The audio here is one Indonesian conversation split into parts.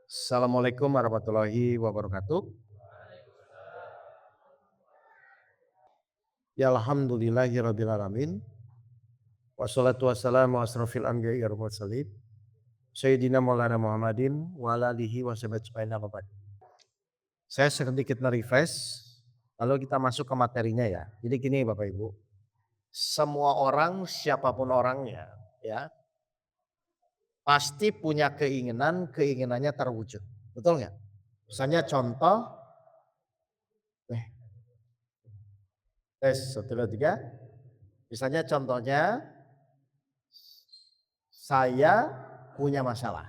Assalamualaikum warahmatullahi wabarakatuh. Ya alhamdulillahirabbil alamin. Wassalatu wassalamu asrofil anbiya'i wal mursalin. Sayyidina Maulana Muhammadin wa ala alihi wa sahbihi ajmain amma ba'd. Saya sedikit nge-refresh lalu kita masuk ke materinya ya. Jadi gini Bapak Ibu, semua orang siapapun orangnya ya, pasti punya keinginan, keinginannya terwujud. Betul nggak? Misalnya contoh, eh, tes 1, 2, 3. Misalnya contohnya saya punya masalah.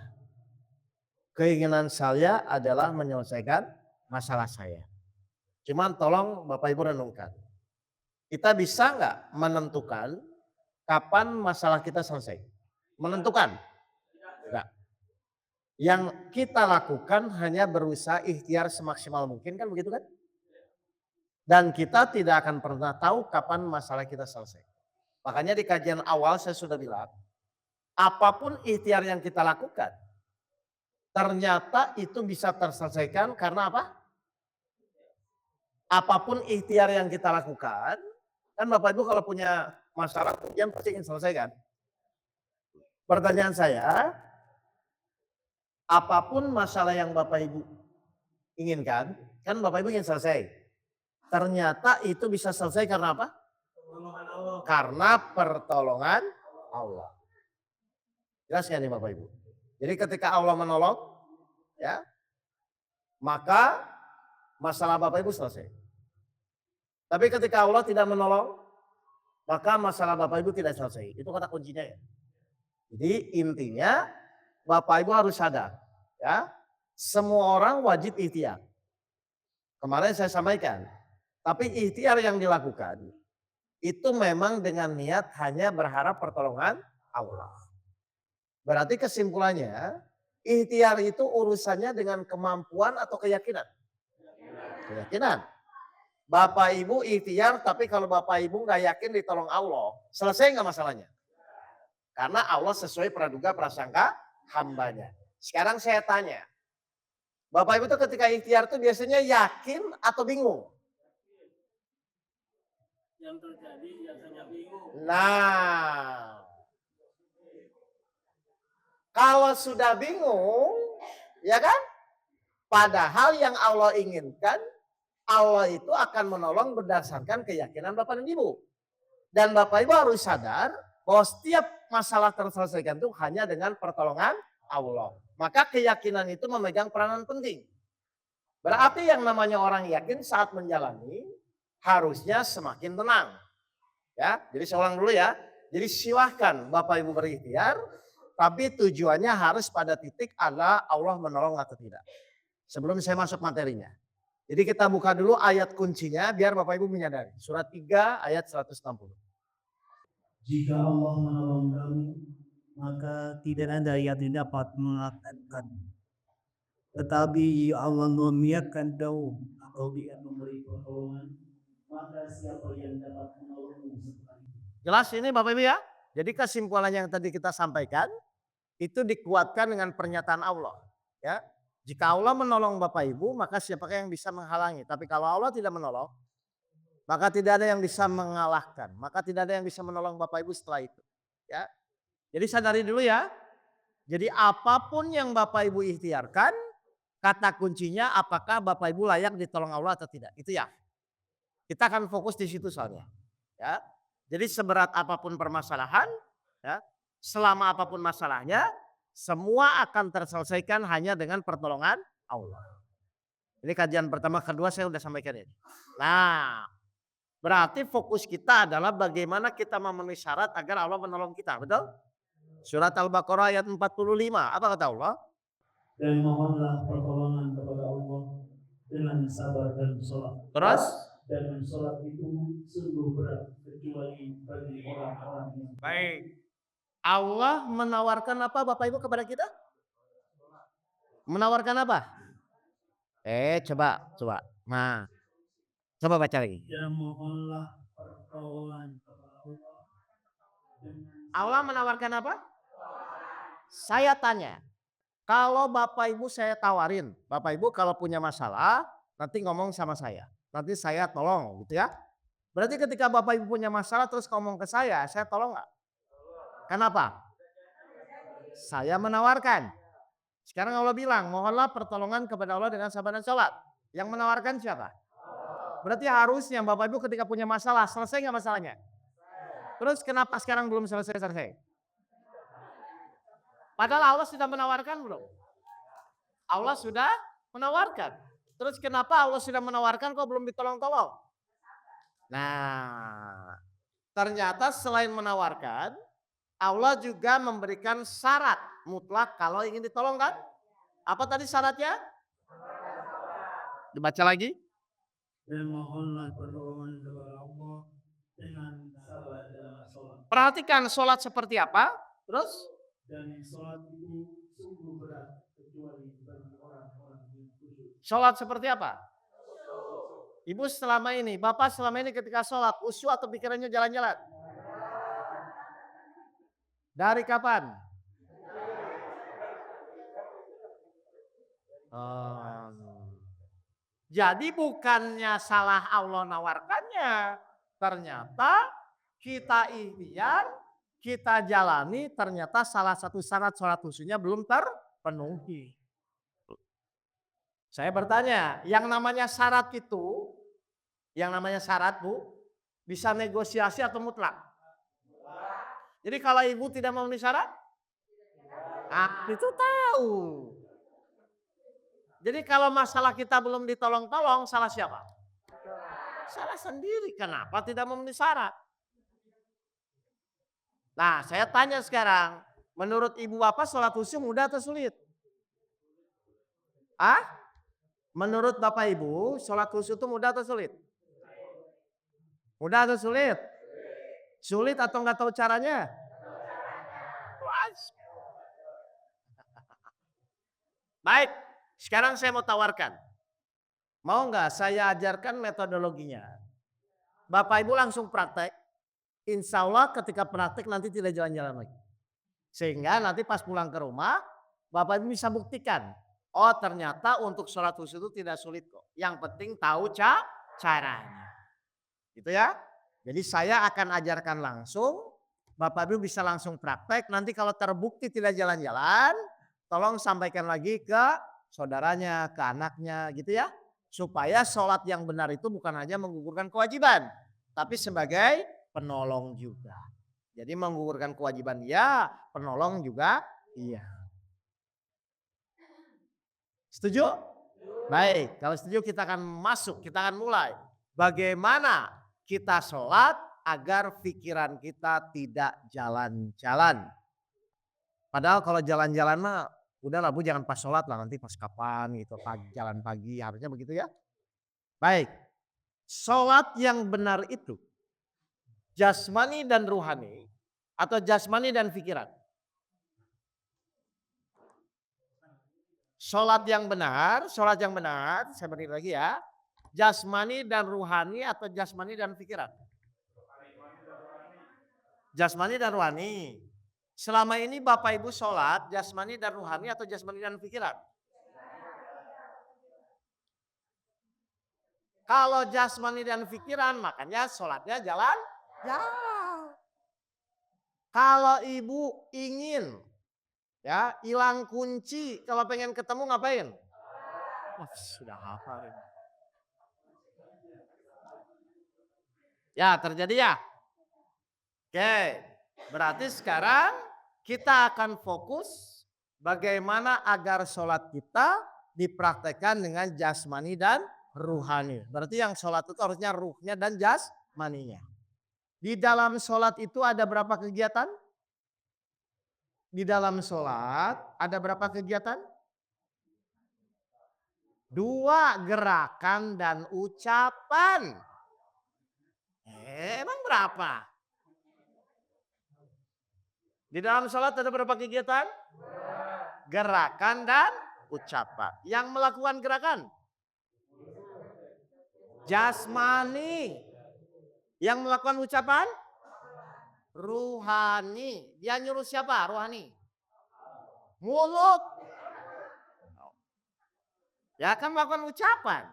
Keinginan saya adalah menyelesaikan masalah saya. Cuman tolong Bapak Ibu renungkan. Kita bisa nggak menentukan kapan masalah kita selesai? Menentukan? Enggak. Yang kita lakukan hanya berusaha ikhtiar semaksimal mungkin kan begitu kan? Dan kita tidak akan pernah tahu kapan masalah kita selesai. Makanya di kajian awal saya sudah bilang, apapun ikhtiar yang kita lakukan, ternyata itu bisa terselesaikan karena apa? Apapun ikhtiar yang kita lakukan, kan Bapak Ibu kalau punya masalah ujian pasti ingin selesaikan. Pertanyaan saya, apapun masalah yang Bapak Ibu inginkan, kan Bapak Ibu ingin selesai. Ternyata itu bisa selesai karena apa? Karena pertolongan Allah. Jelas nggak nih Bapak Ibu? Jadi ketika Allah menolong, ya, maka masalah Bapak Ibu selesai. Tapi ketika Allah tidak menolong, maka masalah Bapak Ibu tidak selesai. Itu kata kuncinya ya. Jadi intinya Bapak Ibu harus sadar ya, semua orang wajib ikhtiar. Kemarin saya sampaikan, tapi ikhtiar yang dilakukan itu memang dengan niat hanya berharap pertolongan Allah. Berarti kesimpulannya, ikhtiar itu urusannya dengan kemampuan atau keyakinan? Keyakinan. Bapak Ibu ikhtiar, tapi kalau Bapak Ibu nggak yakin ditolong Allah, selesai nggak masalahnya? Karena Allah sesuai praduga prasangka hambanya. Sekarang saya tanya, Bapak Ibu tuh ketika ikhtiar tuh biasanya yakin atau bingung? Yang terjadi biasanya bingung. Nah, kalau sudah bingung, ya kan? Padahal yang Allah inginkan, Allah itu akan menolong berdasarkan keyakinan Bapak dan Ibu. Dan Bapak Ibu harus sadar bahwa setiap masalah terselesaikan itu hanya dengan pertolongan Allah. Maka keyakinan itu memegang peranan penting. Berarti yang namanya orang yakin saat menjalani harusnya semakin tenang. Ya, jadi saya ulang dulu ya. Jadi silahkan Bapak Ibu berikhtiar, tapi tujuannya harus pada titik Allah menolong atau tidak. Sebelum saya masuk materinya. Jadi kita buka dulu ayat kuncinya biar Bapak Ibu menyadari. Surat 3 ayat 160. Jika Allah menolong kamu, maka tidak ada yang dapat mengalahkan. Tetapi Allah membiarkan daun atau dia memberi pertolongan, maka siapa yang dapat menolongmu sekali? Jelas ini Bapak Ibu ya? Jadi kesimpulan yang tadi kita sampaikan itu dikuatkan dengan pernyataan Allah. Ya, jika Allah menolong Bapak Ibu, maka siapakah yang bisa menghalangi? Tapi kalau Allah tidak menolong, maka tidak ada yang bisa mengalahkan. Maka tidak ada yang bisa menolong Bapak Ibu setelah itu. Ya, jadi sadari dulu ya. Jadi apapun yang Bapak Ibu ikhtiarkan, kata kuncinya apakah Bapak Ibu layak ditolong Allah atau tidak. Itu ya. Kita akan fokus di situ soalnya. Ya. Jadi seberat apapun permasalahan, ya, selama apapun masalahnya, semua akan terselesaikan hanya dengan pertolongan Allah. Ini kajian pertama, kedua saya sudah sampaikan ini. Nah, berarti fokus kita adalah bagaimana kita memenuhi syarat agar Allah menolong kita, betul? Surat Al-Baqarah ayat 45, apa kata Allah? Dan mohonlah pertolongan kepada Allah dengan sabar dan sholat. Terus? Dan sholat itu sungguh berat kecuali bagi orang-orang yang Baik. Allah menawarkan apa Bapak Ibu kepada kita? Menawarkan apa? Coba. Nah, coba baca lagi. dan mohonlah pertolongan kepada Allah dengan Allah menawarkan apa? Saya tanya, Kalau Bapak Ibu saya tawarin, Bapak Ibu kalau punya masalah nanti ngomong sama saya. Nanti saya tolong gitu ya. Berarti ketika Bapak Ibu punya masalah terus ngomong ke saya tolong nggak? Kenapa? Saya menawarkan. Sekarang Allah bilang, mohonlah pertolongan kepada Allah dengan sabar dan sholat. Yang menawarkan siapa? Berarti harusnya Bapak Ibu ketika punya masalah, selesai nggak masalahnya? Terus kenapa sekarang belum selesai-selesai? Padahal Allah sudah menawarkan belum? Allah sudah menawarkan. Terus kenapa Allah sudah menawarkan kok belum ditolong-tolong? Nah, ternyata selain menawarkan, Allah juga memberikan syarat mutlak kalau ingin ditolong kan? Apa tadi syaratnya? Dibaca lagi. Dan mohonlah pertolongan kepada Allah dengan sabar dalam sholat. Perhatikan sholat seperti apa. Terus? Dan sholat itu sungguh berat kecuali bagi orang-orang yang khusyuk. Sholat seperti apa? Ibu selama ini, Bapak selama ini ketika sholat, khusyuk atau pikirannya jalan-jalan? Dari kapan? Jadi bukannya salah Allah nawarkannya. Ternyata kita ikhtiar, kita jalani, ternyata salah satu syarat sholat khusyuknya belum terpenuhi. Saya bertanya, yang namanya syarat itu, yang namanya syarat Bu, bisa negosiasi atau mutlak? Jadi kalau ibu tidak memenuhi syarat, itu tahu. Jadi kalau masalah kita belum ditolong-tolong, salah siapa? Salah sendiri. Kenapa tidak memenuhi syarat? Nah, saya tanya sekarang, menurut ibu bapak sholat khusyuk mudah atau sulit? Ah? Menurut bapak ibu, sholat khusyuk itu mudah atau sulit? Mudah atau sulit? Sulit atau nggak tahu caranya? Baik, sekarang saya mau tawarkan. Mau nggak saya ajarkan metodologinya? Bapak Ibu langsung praktek. Insya Allah ketika praktek nanti tidak jalan-jalan lagi. Sehingga nanti pas pulang ke rumah, Bapak Ibu bisa buktikan. Oh ternyata untuk sholat khusyuk itu tidak sulit kok. Yang penting tahu caranya. Gitu ya. Jadi saya akan ajarkan langsung. Bapak Ibu bisa langsung praktek. Nanti kalau terbukti tidak jalan-jalan, tolong sampaikan lagi ke saudaranya, ke anaknya gitu ya. Supaya sholat yang benar itu bukan hanya menggugurkan kewajiban. Tapi sebagai penolong juga. Jadi menggugurkan kewajiban ya, penolong juga iya. Setuju? Baik, kalau setuju kita akan masuk, kita akan mulai. Bagaimana kita sholat agar pikiran kita tidak jalan-jalan. Padahal kalau jalan-jalan mah udahlah Bu jangan pas sholat lah nanti pas kapan gitu, pagi, jalan pagi harusnya begitu ya. Baik, sholat yang benar itu jasmani dan ruhani atau jasmani dan pikiran? Sholat yang benar, saya beri lagi ya. Jasmani dan ruhani atau jasmani dan pikiran? Jasmani dan ruhani. Selama ini Bapak Ibu sholat jasmani dan ruhani atau jasmani dan pikiran? Kalau jasmani dan pikiran makanya sholatnya jalan. Kalau ibu ingin ya hilang kunci, kalau pengen ketemu ngapain? Wah, sudah hafal ini. Ya terjadi ya. Oke, berarti sekarang kita akan fokus bagaimana agar sholat kita dipraktekkan dengan jasmani dan ruhani. Berarti yang sholat itu harusnya ruhnya dan jasmaninya. Di dalam sholat itu ada berapa kegiatan? Di dalam sholat ada berapa kegiatan? 2 gerakan dan ucapan. Emang berapa? Di dalam sholat ada berapa kegiatan? Gerakan dan ucapan. Yang melakukan gerakan? Jasmani. Yang melakukan ucapan? Ruhani. Dia nyuruh siapa? Ruhani. Mulut. Ya kan melakukan ucapan.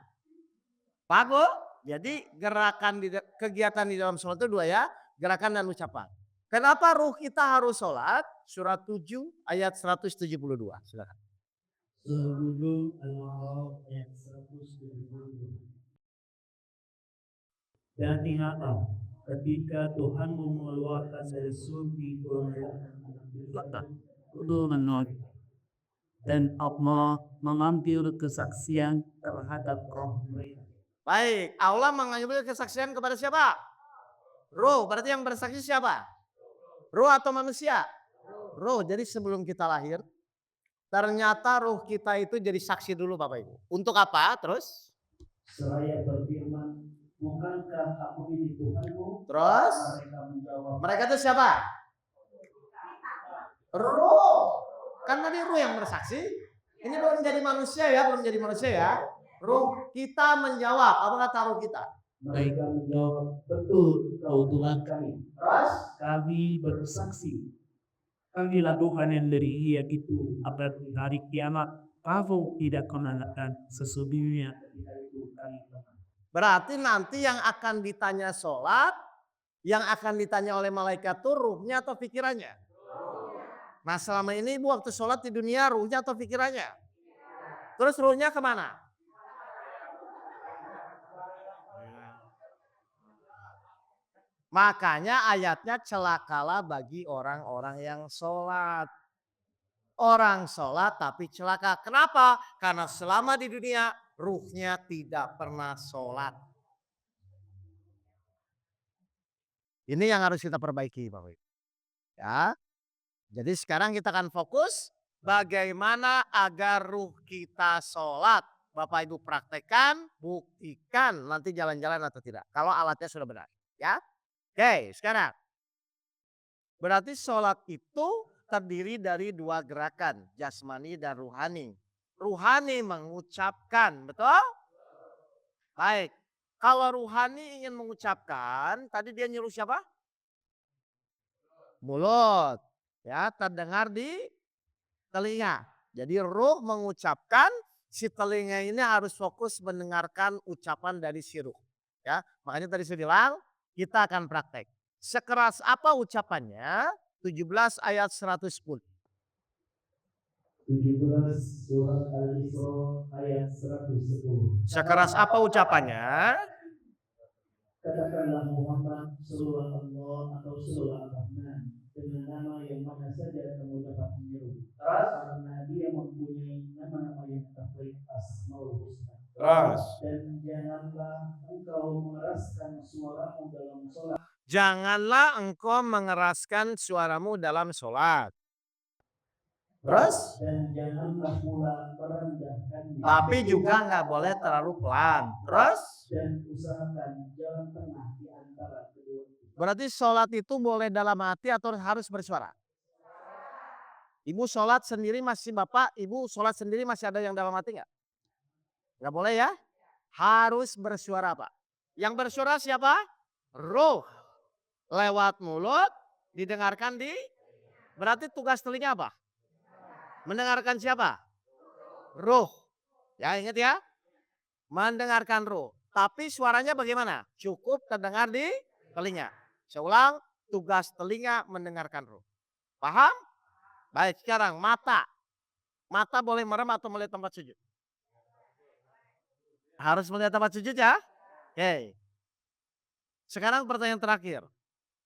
Bagus. Jadi gerakan kegiatan di dalam sholat itu dua ya, gerakan dan ucapan. Kenapa ruh kita harus sholat? Surat 7 ayat 172. Silakan. Surah Al-A'raf ayat 172. Dan ingatlah ketika Tuhan mengeluarkan dari surga turun dan Allah mengambil kesaksian terhadap roh mereka. Baik, Allah mengambil kesaksian kepada siapa? Roh, berarti yang bersaksi siapa? Roh atau manusia? Roh, jadi sebelum kita lahir, ternyata roh kita itu jadi saksi dulu Bapak Ibu. Untuk apa? Terus? Seraya berfirman, bukankah aku ini Tuhanmu? Terus? Mereka menjawab, Mereka itu siapa? Roh. Kan tadi roh yang bersaksi. Ini belum jadi manusia ya, belum jadi manusia ya. Roh kita menjawab, apa kata roh kita? Mereka menjawab, betul kau Tuhan kami. Terus? Kami bersaksi. Kamilah Tuhan yang dari itu pada hari kiamat. Kau tidak kenakan sesungguhnya itu kami. Berarti nanti yang akan ditanya sholat, yang akan ditanya oleh malaikat itu ruhnya atau pikirannya? Nah selama ini ibu waktu sholat di dunia ruhnya atau pikirannya? Terus ruhnya kemana? Makanya ayatnya celakalah bagi orang-orang yang sholat. Orang sholat tapi celaka. Kenapa? Karena selama di dunia ruhnya tidak pernah sholat. Ini yang harus kita perbaiki Bapak Ibu. Ya. Jadi sekarang kita akan fokus bagaimana agar ruh kita sholat. Bapak Ibu praktekkan, buktikan nanti jalan-jalan atau tidak. Kalau alatnya sudah benar. Ya. Oke sekarang. Berarti sholat itu terdiri dari dua gerakan. Jasmani dan ruhani. Ruhani mengucapkan. Betul? Baik. Kalau ruhani ingin mengucapkan. Tadi dia nyuruh siapa? Mulut. Ya, terdengar di telinga. Jadi ruh mengucapkan, si telinga ini harus fokus mendengarkan ucapan dari si ruh. Ya, makanya tadi saya bilang kita akan praktek. Sekeras apa ucapannya? 17 ayat 110. 17 surat Al-Isra ayat 110. Sekeras apa ucapannya? Katakanlah Muhammad serulah Allah atau serulah Rahman dengan nama yang mana saja kamu dapat menyeru. Karena dia mempunyai nama-nama yang terbaik Asmaul Husna. Dan janganlah engkau mengeraskan suaramu dalam sholat. Janganlah engkau mengeraskan suaramu dalam sholat. Terus? Dan janganlah pula merendahkannya. Tapi juga nggak boleh terlalu pelan. Terus? Dan usahakan jalan tengah di antara kedua. Berarti sholat itu boleh dalam hati atau harus bersuara? Ibu sholat sendiri masih Bapak, Ibu sholat sendiri masih ada yang dalam hati nggak? Nggak boleh ya? Harus bersuara Pak. Yang bersuara siapa? Ruh. Lewat mulut, didengarkan di. Berarti tugas telinga apa? Mendengarkan siapa? Ruh. Ya ingat ya. Mendengarkan ruh. Tapi suaranya bagaimana? Cukup terdengar di telinga. Saya ulang, tugas telinga mendengarkan ruh. Paham? Baik, sekarang mata. Mata boleh merem atau melihat tempat sujud? Harus melihat tempat sujud ya? Oke. Sekarang pertanyaan terakhir.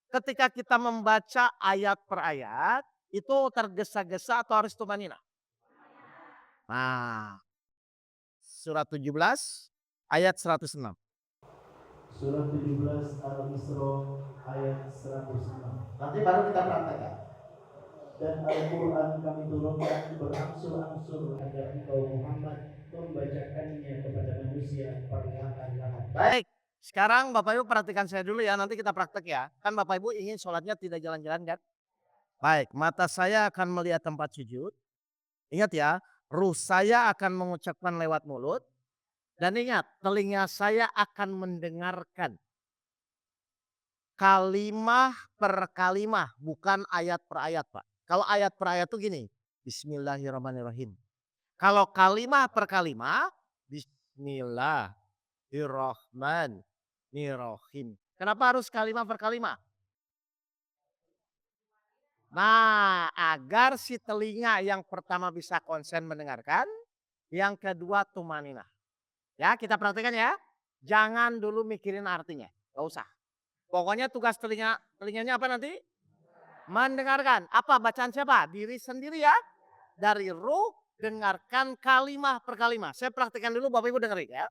Ketika kita membaca ayat per ayat, itu tergesa-gesa atau harus tumanina? Nah, surat 17 ayat 106. Surat 17 Al-Isra ayat 106. Nanti baru kita praktekkan. Dan Al-Quran kami turunkan berangsur-angsur agar engkau Muhammad membacakannya kepada manusia perlahan-lahan. Baik, sekarang Bapak Ibu perhatikan saya dulu ya, nanti kita praktek ya. Kan Bapak Ibu ingin sholatnya tidak jalan-jalan kan? Baik, mata saya akan melihat tempat sujud. Ingat ya, ruh saya akan mengucapkan lewat mulut. Dan ingat, telinga saya akan mendengarkan. Kalimah per kalimah, bukan ayat per ayat Pak. Kalau ayat per ayat itu gini, Bismillahirrahmanirrahim. Kalau kalimah per kalimah, Bismillahirrahmanirrahim. Kenapa harus kalimat per kalimat? Nah, agar si telinga yang pertama bisa konsen mendengarkan, yang kedua tumanina. Ya, kita praktekkan ya. Jangan dulu mikirin artinya, gak usah. Pokoknya tugas telinganya apa nanti? Mendengarkan. Apa bacaan siapa? Diri sendiri ya. Dari ruh, dengarkan kalimat per kalimat. Saya praktekkan dulu, Bapak Ibu dengerin ya.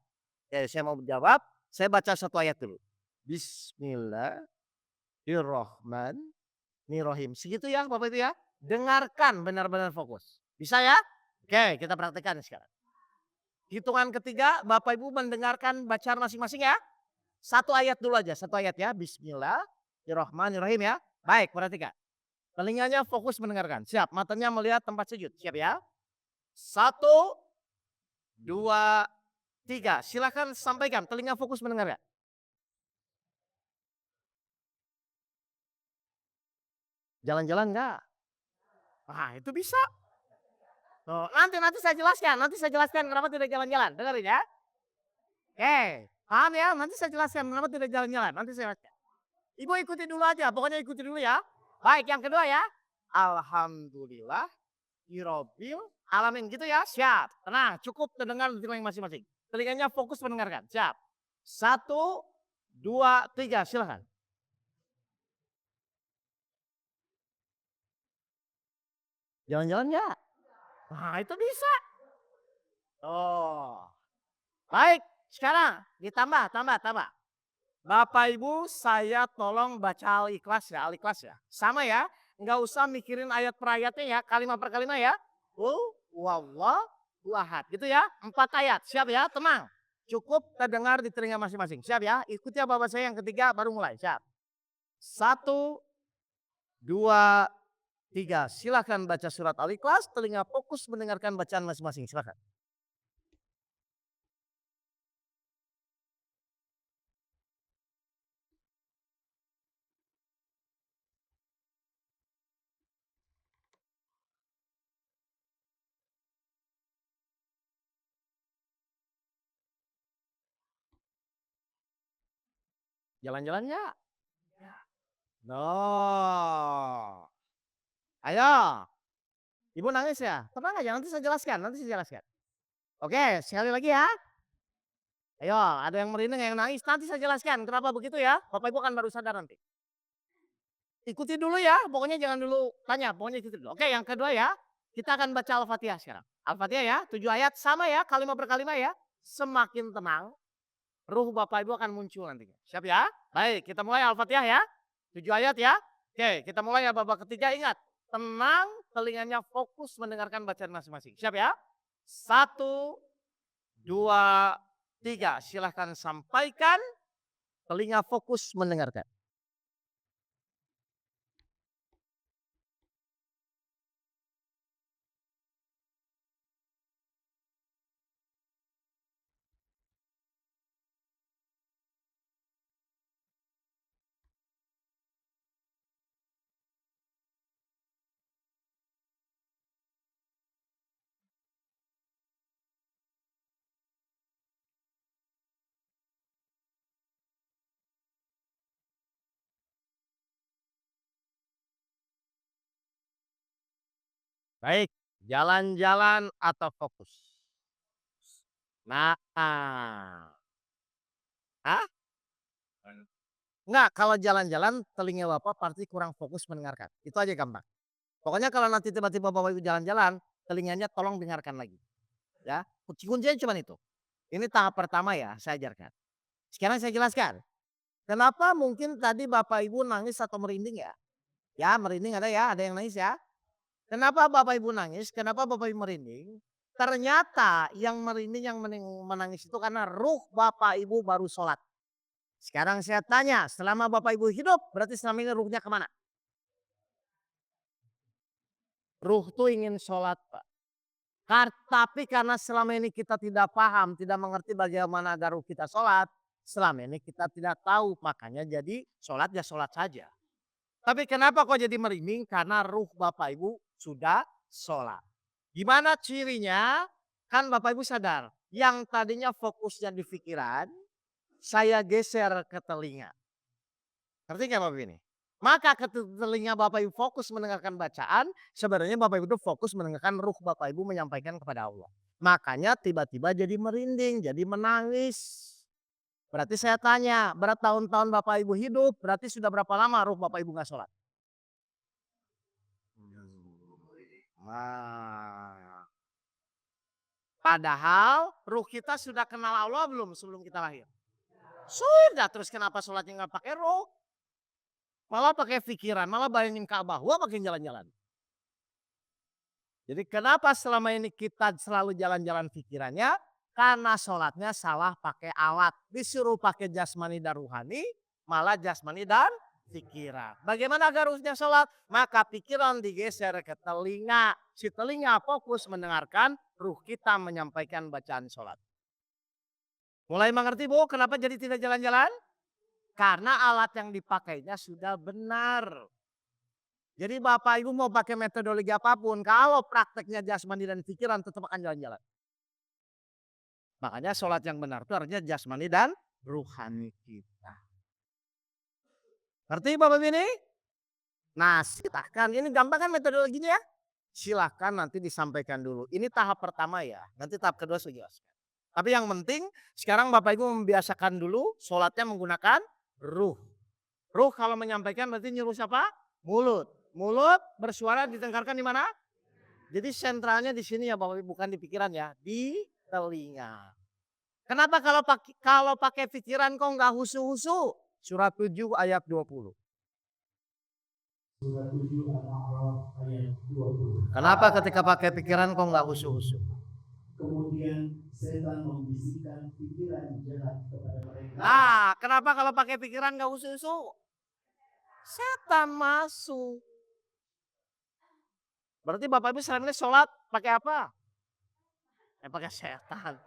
Ya, saya mau jawab, saya baca satu ayat dulu. Bismillahirrahmanirrahim. Segitu ya Bapak Ibu ya. Dengarkan benar-benar fokus. Bisa ya? Oke, kita praktekkan sekarang. Hitungan ketiga, Bapak Ibu mendengarkan bacaan masing-masing ya. Satu ayat dulu aja, satu ayat ya. Bismillahirrahmanirrahim ya. Baik, perhatikan. Telinganya fokus mendengarkan. Siap, matanya melihat tempat sujud. Siap ya. 1, 2, 3. Silakan sampaikan, telinga fokus mendengarkan. Jalan-jalan enggak? Nah, itu bisa. Tuh, nanti saya jelaskan kenapa tidak jalan-jalan. Dengerin ya. Oke, paham ya? Nanti saya jelaskan kenapa tidak jalan-jalan. Nanti saya jelaskan. Ibu ikuti dulu aja, pokoknya ikuti dulu ya. Baik, yang kedua ya. Alhamdulillah Irobil alamin gitu ya. Siap, tenang, cukup terdengar di telinga masing-masing. Telinganya fokus mendengarkan. Siap. 1, 2, 3, silakan. Jalan-jalan ya? Nah, itu bisa. Oh. Baik, sekarang tambah. Bapak Ibu, saya tolong baca Al-Ikhlas ya, Al-Ikhlas ya. Sama ya, nggak usah mikirin ayat per ayatnya ya, kalimat per kalimat ya. Wallahu ahad, gitu ya. 4 ayat, siap ya, tenang. Cukup terdengar di telinga masing-masing, siap ya. Ikuti ya Bapak saya yang ketiga, baru mulai, siap. 1, 2, 3. Silakan baca surat Al-Ikhlas, telinga fokus mendengarkan bacaan masing-masing, silakan. Jalan-jalan ya? No. Ayo. Ibu nangis ya? Tenang aja, nanti saya jelaskan. Oke, sekali lagi ya. Ayo, ada yang merinding, yang nangis, nanti saya jelaskan kenapa begitu ya. Bapak Ibu kan baru sadar nanti. Ikuti dulu ya, pokoknya jangan dulu tanya, pokoknya ikuti dulu. Oke, yang kedua ya, kita akan baca Al-Fatihah sekarang. Al-Fatihah ya, 7 ayat, sama ya, kalimat per kalimat ya. Semakin tenang, ruh Bapak Ibu akan muncul nantinya. Siap ya? Baik, kita mulai Al-Fatihah ya. 7 ayat ya. Oke, kita mulai ya babak ketiga, ingat. Tenang, telinganya fokus mendengarkan bacaan masing-masing. Siap ya? 1, 2, 3. Silahkan sampaikan, telinga fokus mendengarkan. Baik, jalan-jalan atau fokus? Nah, ah, enggak, kalau jalan-jalan telinga Bapak pasti kurang fokus mendengarkan. Itu aja gampang. Pokoknya kalau nanti tiba-tiba Bapak Ibu jalan-jalan, telinganya tolong dengarkan lagi. Ya, kuncinya cuma itu. Ini tahap pertama ya, saya ajarkan. Sekarang saya jelaskan. Kenapa mungkin tadi Bapak Ibu nangis atau merinding ya? Ya, merinding ada ya, ada yang nangis ya. Kenapa Bapak Ibu nangis? Kenapa Bapak Ibu merinding? Ternyata yang merinding, yang menangis itu karena ruh Bapak Ibu baru sholat. Sekarang saya tanya, selama Bapak Ibu hidup, berarti selama ini ruhnya kemana? Ruh tuh ingin sholat, Pak. Tapi karena selama ini kita tidak paham, tidak mengerti bagaimana agar ruh kita sholat, selama ini kita tidak tahu, makanya jadi sholat ya sholat saja. Tapi kenapa kok jadi merinding? Karena ruh Bapak Ibu sudah sholat. Gimana cirinya? Kan Bapak Ibu sadar, yang tadinya fokusnya di pikiran, saya geser ke telinga. Ngerti nggak Bapak ini? Maka telinga Bapak Ibu fokus mendengarkan bacaan, sebenarnya Bapak Ibu itu fokus mendengarkan ruh Bapak Ibu menyampaikan kepada Allah. Makanya tiba-tiba jadi merinding, jadi menangis. Berarti saya tanya, bertahun-tahun Bapak Ibu hidup, berarti sudah berapa lama ruh Bapak Ibu nggak sholat? Nah, padahal ruh kita sudah kenal Allah belum sebelum kita lahir? Sudah, terus kenapa sholatnya nggak pakai ruh? Malah pakai pikiran, malah bayangin Ka'bah, wah makin jalan-jalan. Jadi kenapa selama ini kita selalu jalan-jalan pikirannya? Karena sholatnya salah pakai alat. Disuruh pakai jasmani dan ruhani, malah jasmani dan pikiran. Bagaimana agar ruhnya sholat? Maka pikiran digeser ke telinga. Si telinga fokus mendengarkan, ruh kita menyampaikan bacaan sholat. Mulai mengerti Bu, kenapa jadi tidak jalan-jalan? Karena alat yang dipakainya sudah benar. Jadi Bapak Ibu mau pakai metodologi apapun, kalau prakteknya jasmani dan pikiran tetap akan jalan-jalan. Makanya sholat yang benar itu artinya jasmani dan ruhani kita. Ngerti Bapak ini? Nah silahkan, ini gampang kan metodologinya ya? Silahkan nanti disampaikan dulu. Ini tahap pertama ya, nanti tahap kedua saya jelaskan. Tapi yang penting sekarang Bapak Ibu membiasakan dulu sholatnya menggunakan ruh. Ruh kalau menyampaikan berarti nyuruh siapa? Mulut. Mulut bersuara didengarkan di mana? Jadi sentralnya di sini ya Bapak Ibu, bukan di pikiran ya, di telinga. Kenapa kalau pakai pikiran kok nggak husu-husu? Surat 7 ayat 20. Surat 7 Al-A'raf ayat 20. Kenapa ketika pakai pikiran kok nggak husu-husu? Kemudian setan membisikkan pikiran jahat kepada mereka. Nah, kenapa kalau pakai pikiran nggak husu-husu? Setan masuk. Berarti Bapak Ibu selama ini sholat pakai apa? Pakai setan.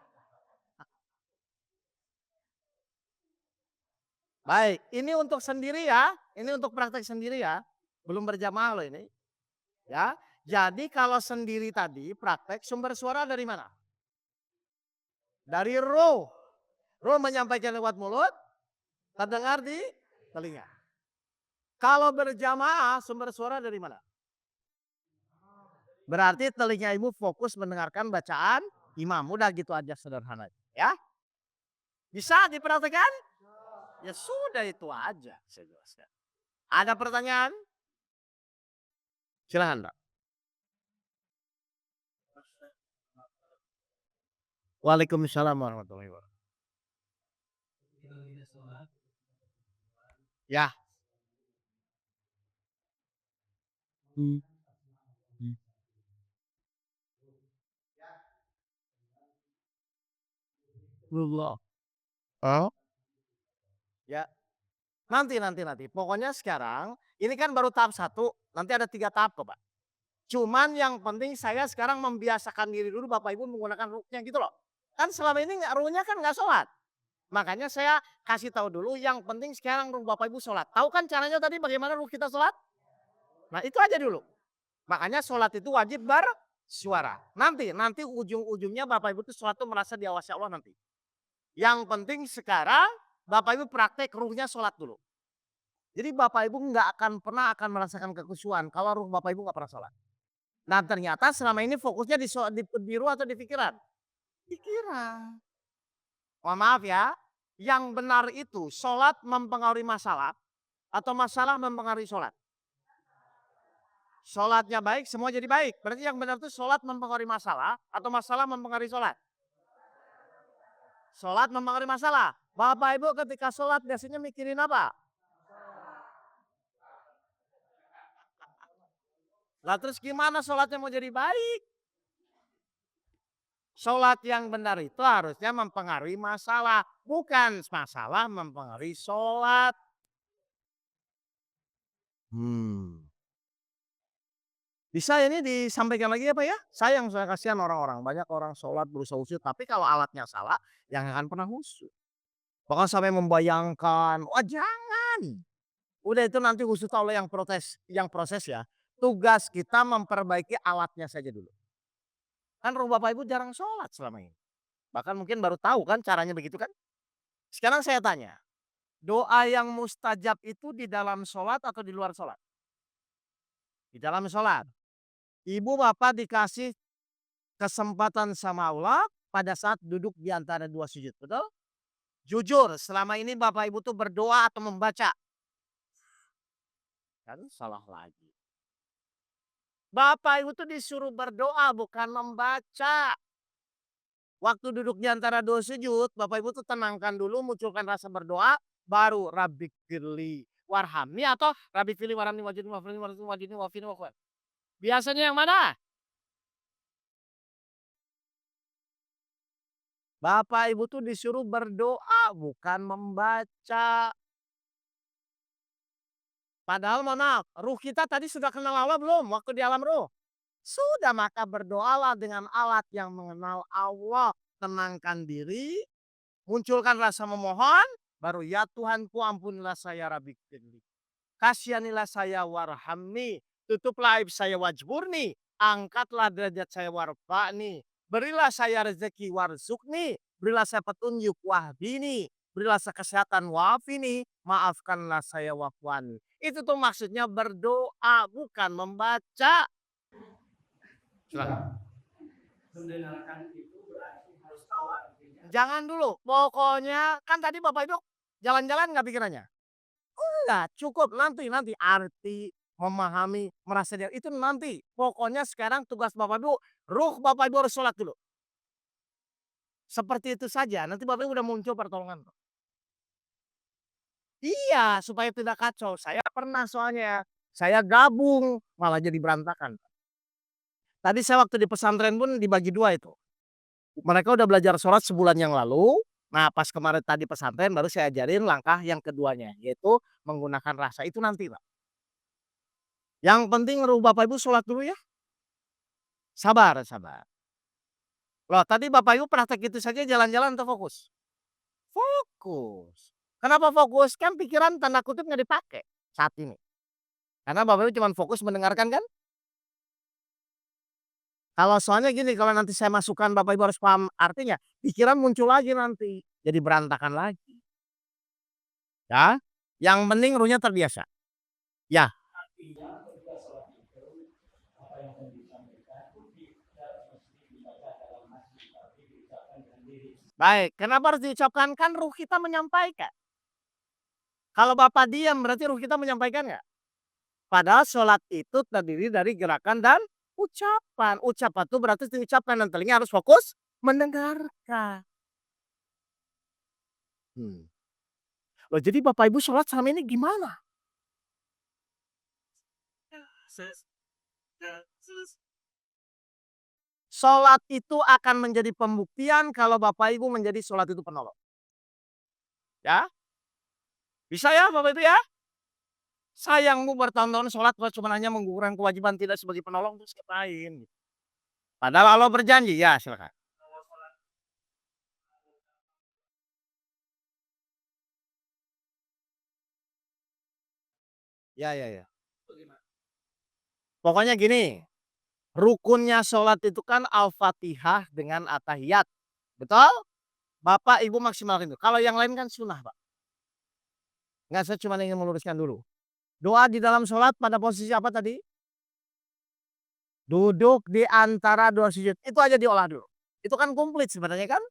Baik, ini untuk sendiri ya. Ini untuk praktek sendiri ya. Belum berjamaah loh ini. Ya. Jadi kalau sendiri tadi praktek sumber suara dari mana? Dari roh. Roh menyampaikan lewat mulut, terdengar di telinga. Kalau berjamaah sumber suara dari mana? Berarti telinga ibu fokus mendengarkan bacaan imam. Udah gitu aja sederhana. Ya. Bisa dipraktekkan? Ya sudah itu aja saya jelaskan. Ada pertanyaan? Silahkan Pak. Waalaikumsalam warahmatullahi wabarakatuh. Ya. Allah. Oh? Ya. Nanti. Pokoknya sekarang ini kan baru tahap 1, nanti ada 3 tahap kok Pak. Cuman yang penting saya sekarang membiasakan diri dulu Bapak Ibu menggunakan ruhnya gitu loh. Kan selama ini ruhnya kan nggak sholat. Makanya saya kasih tahu dulu yang penting sekarang ruh Bapak Ibu sholat. Tahu kan caranya tadi bagaimana ruh kita sholat? Nah itu aja dulu. Makanya sholat itu wajib bersuara. Nanti ujung-ujungnya Bapak Ibu itu sholat itu merasa diawasi Allah nanti. Yang penting sekarang Bapak Ibu praktek ruhnya sholat dulu. Jadi Bapak Ibu nggak akan pernah merasakan kekhusyuan kalau ruh Bapak Ibu nggak pernah sholat. Nah ternyata selama ini fokusnya di ruh atau di pikiran? Pikiran. Mohon maaf ya, yang benar itu sholat mempengaruhi masalah atau masalah mempengaruhi sholat? Sholatnya baik, semua jadi baik. Berarti yang benar itu sholat mempengaruhi masalah atau masalah mempengaruhi sholat? Sholat mempengaruhi masalah. Bapak Ibu ketika sholat biasanya mikirin apa? Lah terus gimana sholatnya mau jadi baik? Sholat yang benar itu harusnya mempengaruhi masalah. Bukan masalah mempengaruhi sholat. Bisa ini disampaikan lagi ya Pak ya? Saya kasihan orang-orang. Banyak orang sholat berusaha khusyuk. Tapi kalau alatnya salah, yang akan pernah khusyuk. Bahkan sampai membayangkan, wah jangan. Udah itu nanti khusus Allah yang proses ya. Tugas kita memperbaiki alatnya saja dulu. Kan roh Bapak Ibu jarang sholat selama ini. Bahkan mungkin baru tahu kan caranya begitu kan. Sekarang saya tanya, doa yang mustajab itu di dalam sholat atau di luar sholat? Di dalam sholat. Ibu Bapak dikasih kesempatan sama Allah pada saat duduk di antara dua sujud. Betul? Jujur, selama ini Bapak Ibu tuh berdoa atau membaca? Kan salah lagi. Bapak Ibu tuh disuruh berdoa bukan membaca. Waktu duduk di antara dua sujud, Bapak Ibu tuh tenangkan dulu, munculkan rasa berdoa, baru Rabbi firli warhamni atau Rabbi firli warhamni wajidni wafini wajidni wafini wafini. Biasanya yang mana? Bapak Ibu tuh disuruh berdoa bukan membaca. Padahal mohon maaf, ruh kita tadi sudah kenal Allah belum waktu di alam ruh? Sudah, maka berdoalah dengan alat yang mengenal Allah. Tenangkan diri, munculkan rasa memohon, baru ya Tuhanku ampunilah saya Rabbi firli. Kasihanilah saya warhamni, tutuplah aib saya wajburni, angkatlah derajat saya warfa'ni, berilah saya rezeki warzukni, berilah saya petunjuk wahdini, berilah saya kesehatan wafini, maafkanlah saya wafwani. Itu tuh maksudnya berdoa bukan membaca. Silakan. Mendengarkan itu berarti harus tahu artinya. Jangan dulu, pokoknya kan tadi Bapak Ibu jalan-jalan nggak pikirannya? Enggak, cukup nanti arti, memahami, merasa dia itu nanti. Pokoknya sekarang tugas Bapak Ibu, ruh Bapak Ibu harus sholat dulu. Seperti itu saja, nanti Bapak Ibu udah muncul pertolongan. Iya, supaya tidak kacau. Saya pernah soalnya, saya gabung, malah jadi berantakan. Tadi saya waktu di pesantren pun dibagi dua itu. Mereka udah belajar sholat sebulan yang lalu. Nah pas kemarin tadi pesantren baru saya ajarin langkah yang keduanya. Yaitu menggunakan rasa. Itu nanti Pak. Yang penting ruh Bapak Ibu sholat dulu ya. Sabar, sabar. Loh tadi Bapak Ibu praktek itu saja jalan-jalan atau fokus? Fokus. Kenapa fokus? Kan pikiran tanda kutip nggak dipakai saat ini. Karena Bapak Ibu cuma fokus mendengarkan kan? Kalau soalnya gini, kalau nanti saya masukkan Bapak Ibu harus paham artinya, pikiran muncul lagi nanti. Jadi berantakan lagi. Ya, yang penting ruhnya terbiasa. Ya, Artinya ketika sholat itu apa yang akan disampaikan tidak mesti dibaca dalam hati tapi diucapkan dengan diri. baik. Kenapa harus diucapkan? Kan ruh kita menyampaikan. Kalau Bapak diam berarti ruh kita menyampaikan nggak? Padahal sholat itu terdiri dari gerakan dan ucapan. Ucapan itu berarti diucapkan dan telinga harus fokus mendengarkan. Loh jadi Bapak Ibu sholat selama ini gimana? Sholat itu akan menjadi pembuktian kalau Bapak Ibu menjadi sholat itu penolong. Ya, bisa ya Bapak Ibu ya? Sayangmu bertahun-tahun sholat cuma hanya menggugurkan kewajiban tidak sebagai penolong terus ngapain? Padahal Allah berjanji, ya silakan. Ya, ya, ya. Pokoknya gini, rukunnya sholat itu kan Al-Fatihah dengan At-Tahiyat. Betul? Bapak Ibu maksimalkan itu. Kalau yang lain kan sunnah Pak. Enggak, saya cuma ingin meluruskan dulu. Doa di dalam sholat pada posisi apa tadi? Duduk di antara dua sujud. Itu aja diolah dulu. Itu kan komplit sebenarnya kan?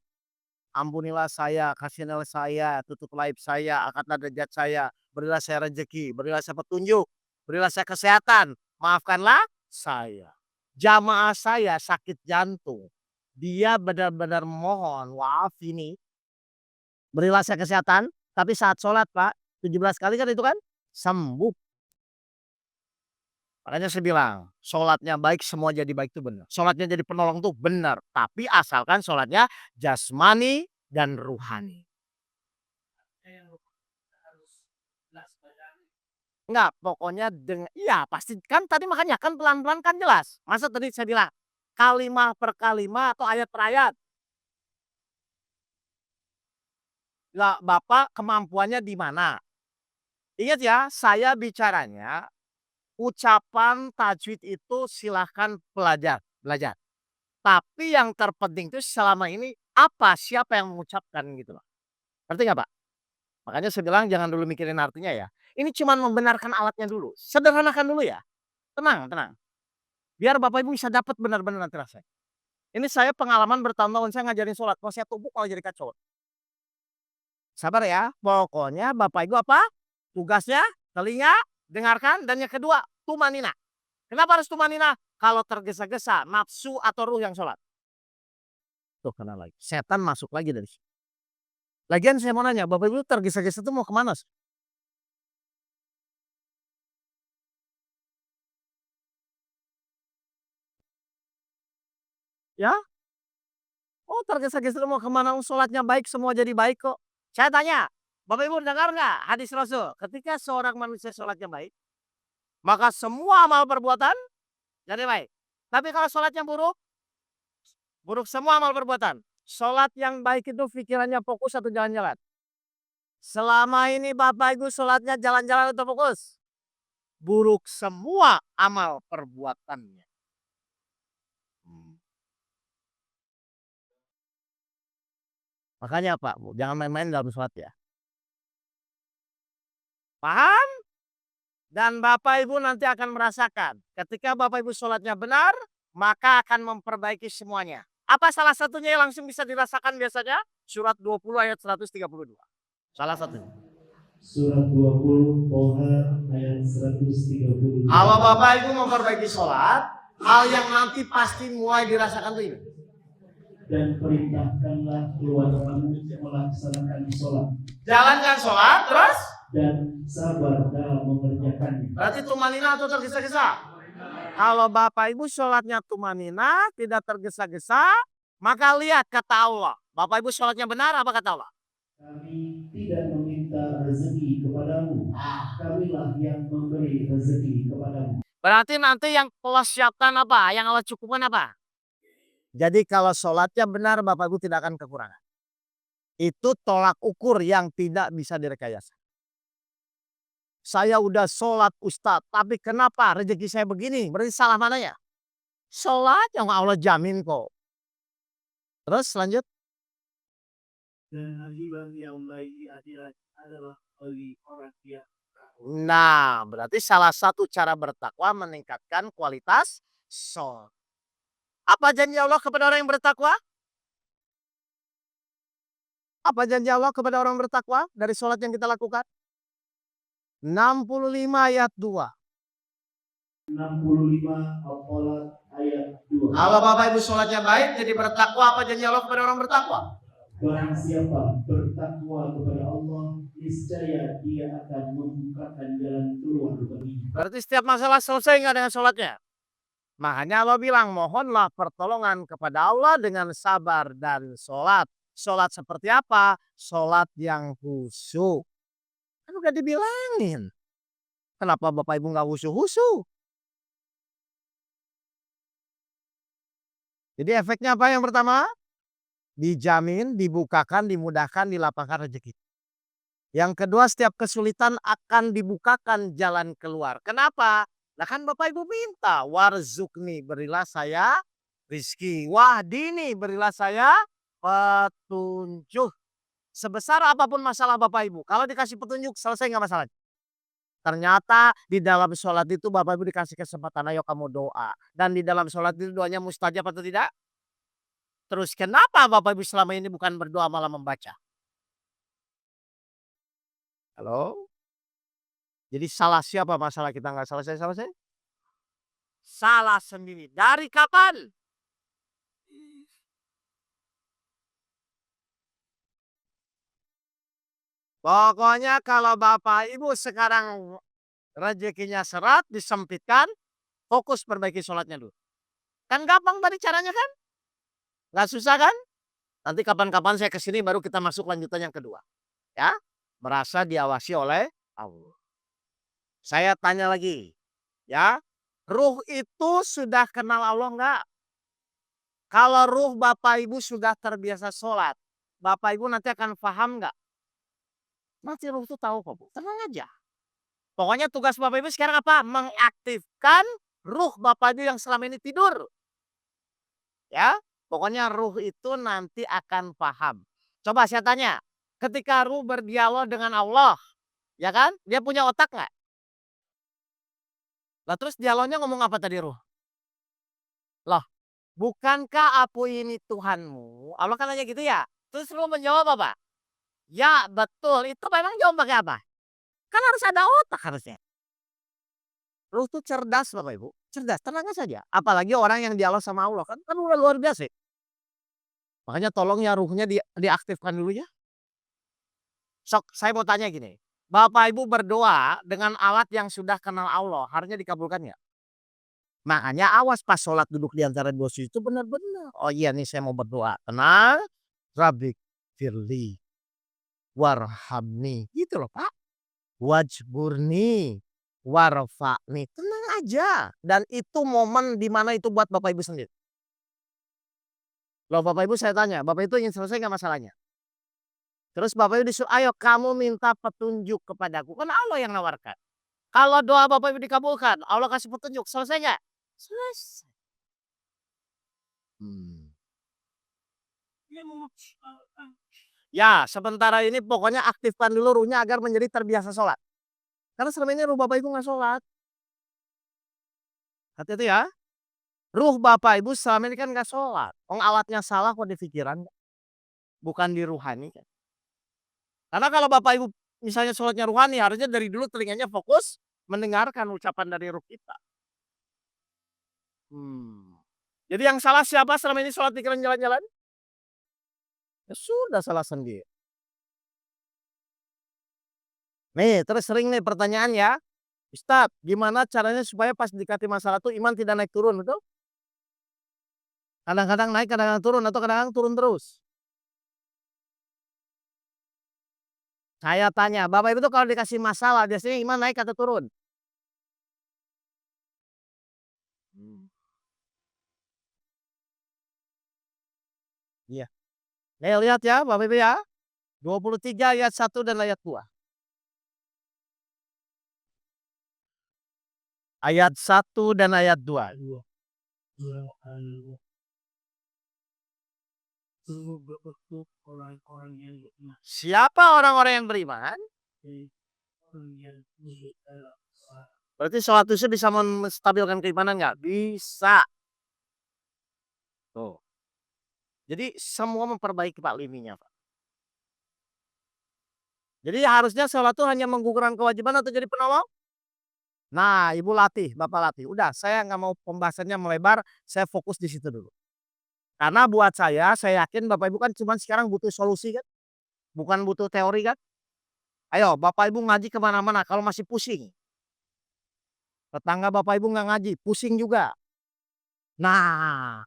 Ampunilah saya, kasihanilah saya, tutup aib saya, angkatlah derajat saya, berilah saya rezeki, berilah saya petunjuk, berilah saya kesehatan, maafkanlah saya. Jamaah saya sakit jantung. Dia benar-benar mohon, maaf ini. Berilah saya kesehatan, tapi saat sholat Pak, 17 kali kan itu kan? Sembuh. Makanya saya bilang, sholatnya baik, semua jadi baik itu benar. Sholatnya jadi penolong itu benar. Tapi asalkan sholatnya jasmani dan ruhani. Enggak, pokoknya iya pasti kan tadi makanya kan pelan-pelan kan jelas. Masa tadi saya bilang kalimat per kalimat atau ayat per ayat. Lah Bapak kemampuannya di mana? Ingat ya, saya bicaranya ucapan tajwid itu silahkan belajar. Tapi yang terpenting itu selama ini apa, siapa yang mengucapkan gitu loh. Ngerti nggak, Pak? Makanya saya bilang jangan dulu mikirin artinya ya. Ini cuman membenarkan alatnya dulu. Sederhanakan dulu ya. Tenang, tenang. Biar Bapak Ibu bisa dapat benar-benar nanti rasanya. Ini saya pengalaman bertahun-tahun saya ngajarin sholat. Kalau saya tumbuk malah jadi kacau. Sabar ya. Pokoknya Bapak Ibu apa? Tugasnya telinga, dengarkan. Dan yang kedua, tumanina. Kenapa harus tumanina? Kalau tergesa-gesa, nafsu atau ruh yang sholat. Tuh kena lagi. Setan masuk lagi dari situ. Lagian saya mau nanya, Bapak Ibu tergesa-gesa itu mau kemana? Ya? Oh tergesa-gesa mau kemana? Sholatnya baik, semua jadi baik kok. Saya tanya, Bapak Ibu dengar nggak hadis Rasul? Ketika seorang manusia sholatnya baik, maka semua amal perbuatan jadi baik. Tapi kalau sholatnya buruk, buruk semua amal perbuatan. Sholat yang baik itu pikirannya fokus atau jalan-jalan? Selama ini Bapak Ibu sholatnya jalan-jalan atau fokus? Buruk semua amal perbuatannya. Makanya Pak, jangan main-main dalam sholat ya. Paham? Dan Bapak Ibu nanti akan merasakan ketika Bapak Ibu sholatnya benar, maka akan memperbaiki semuanya. Apa salah satunya yang langsung bisa dirasakan biasanya? Surat 20 ayat 132. Salah satunya. Surat 20 Toha ayat 132. Kalau Bapak Ibu memperbaiki sholat, hal yang nanti pasti mulai dirasakan itu ini. Dan perintahkanlah keluargamu melaksanakan sholat. Jalankan sholat, terus? Dan sabar dalam mengerjakannya. Berarti tumanina atau tergesa-gesa? Kalau Bapak Ibu sholatnya tumanina, tidak tergesa-gesa, maka lihat kata Allah. Bapak Ibu sholatnya benar apa kata Allah? Kami tidak meminta rezeki kepadamu. Kamilah yang memberi rezeki kepadamu. Berarti nanti yang Allah siapkan apa? Yang Allah cukupkan apa? Jadi kalau sholatnya benar Bapak Ibu tidak akan kekurangan. Itu tolak ukur yang tidak bisa direkayasa. Saya udah sholat Ustadz, tapi kenapa rezeki saya begini? Berarti salah mana ya? Sholat yang Allah jamin kok. Terus lanjut. Dan akibat yang baik di akhirat adalah bagi orang yang Nah, berarti salah satu cara bertakwa meningkatkan kualitas sholat. Apa janji Allah kepada orang yang bertakwa? Apa janji Allah kepada orang bertakwa dari sholat yang kita lakukan? 65 ayat 2. 65 Al-Qalat ayat 2. Kalau Bapak Ibu sholatnya baik, jadi bertakwa, apa janji Allah kepada orang bertakwa? Barang siapa bertakwa kepada Allah, niscaya dia akan membukakan jalan keluar baginya. Berarti setiap masalah selesai nggak dengan sholatnya? Makanya Allah bilang, mohonlah pertolongan kepada Allah dengan sabar dan sholat. Sholat seperti apa? Sholat yang khusyuk. Kan udah dibilangin. Kenapa Bapak Ibu nggak khusyuk-khusyuk? Jadi efeknya apa yang pertama? Dijamin, dibukakan, dimudahkan, dilapangkan rezeki. Yang kedua, setiap kesulitan akan dibukakan jalan keluar. Kenapa? Nah kan Bapak Ibu minta, warzukni, berilah saya rizki. Wahdini, berilah saya petunjuk. Sebesar apapun masalah Bapak Ibu, kalau dikasih petunjuk selesai nggak masalah. Ternyata di dalam sholat itu Bapak Ibu dikasih kesempatan, ayo kamu doa. Dan di dalam sholat itu doanya mustajab atau tidak? Terus kenapa Bapak Ibu selama ini bukan berdoa malah membaca? Halo? Jadi salah siapa masalah kita nggak selesai-selesai? Salah sendiri. Dari kapan? Pokoknya kalau Bapak Ibu sekarang rezekinya seret, disempitkan, fokus perbaiki sholatnya dulu. Kan gampang tadi caranya kan? Nggak susah kan? Nanti kapan-kapan saya kesini baru kita masuk lanjutan yang kedua. Ya, merasa diawasi oleh Allah. Saya tanya lagi, ya, ruh itu sudah kenal Allah enggak? Kalau ruh Bapak Ibu sudah terbiasa sholat, Bapak Ibu nanti akan paham enggak? Nanti ruh itu tahu kok, Bu. Tenang aja. Pokoknya tugas Bapak Ibu sekarang apa? Mengaktifkan ruh Bapak Ibu yang selama ini tidur. Ya, pokoknya ruh itu nanti akan paham. Coba saya tanya, ketika ruh berdialog dengan Allah, ya kan? Dia punya otak nggak? Lah terus dialognya ngomong apa tadi ruh? Loh, bukankah aku ini Tuhanmu? Allah kan nanya gitu ya. Terus ruh menjawab apa? Ya betul, itu memang jawab pakai apa? Kan harus ada otak harusnya. Ruh tuh cerdas Bapak Ibu. Cerdas, tenang saja. Apalagi orang yang dialog sama Allah kan udah luar biasa. Makanya tolong ya ruhnya diaktifkan dulu ya. Sok, saya mau tanya gini. Bapak Ibu berdoa dengan alat yang sudah kenal Allah, harusnya dikabulkan nggak? Makanya awas pas sholat duduk di antara dua sujud itu benar-benar. Oh iya nih saya mau berdoa. Tenang. Rabbik firli warhamni. Gitu loh Pak. Wajburni warfa'ni. Tenang aja. Dan itu momen di mana itu buat Bapak Ibu sendiri. Loh Bapak Ibu saya tanya, Bapak itu ingin selesai nggak masalahnya? Terus Bapak Ibu disuruh, ayo kamu minta petunjuk kepadaku. Kan Allah yang nawarkan. Kalau doa Bapak Ibu dikabulkan, Allah kasih petunjuk. Selesai nggak? Selesai. Hmm. Ya, sementara ini pokoknya aktifkan dulu ruhnya agar menjadi terbiasa sholat. Karena selama ini ruh Bapak Ibu nggak sholat. Hati-hati ya. Ruh Bapak Ibu selama ini kan nggak sholat. Alatnya salah kok di pikiran. Bukan di ruhani kan. Karena kalau Bapak Ibu misalnya sholatnya ruhani, harusnya dari dulu telinganya fokus mendengarkan ucapan dari ruh kita. Jadi yang salah siapa selama ini sholat pikiran jalan-jalan? Ya sudah salah sendiri. Nih, terus sering nih pertanyaan ya. Ustadz, gimana caranya supaya pas dikasih masalah tuh iman tidak naik turun, betul? Kadang-kadang naik, kadang-kadang turun, atau kadang-kadang turun terus. Saya tanya, Bapak Ibu tuh kalau dikasih masalah, biasanya iman naik atau turun? Iya. Nih lihat ya, Bapak Ibu ya. 23 ayat 1 dan ayat 2. Ayat 1 dan ayat 2. Siapa orang-orang yang beriman? Berarti sholat itu bisa menstabilkan keimanan nggak? Bisa. Tuh. Jadi semua memperbaiki Pak lininya Pak. Jadi harusnya sholat itu hanya menggugurkan kewajiban atau jadi penolong? Nah, Ibu latih, Bapak latih. Udah, saya nggak mau pembahasannya melebar, saya fokus di situ dulu. Karena buat saya yakin Bapak Ibu kan cuma sekarang butuh solusi kan? Bukan butuh teori kan? Ayo, Bapak Ibu ngaji kemana-mana kalau masih pusing. Tetangga Bapak Ibu nggak ngaji, pusing juga. Nah,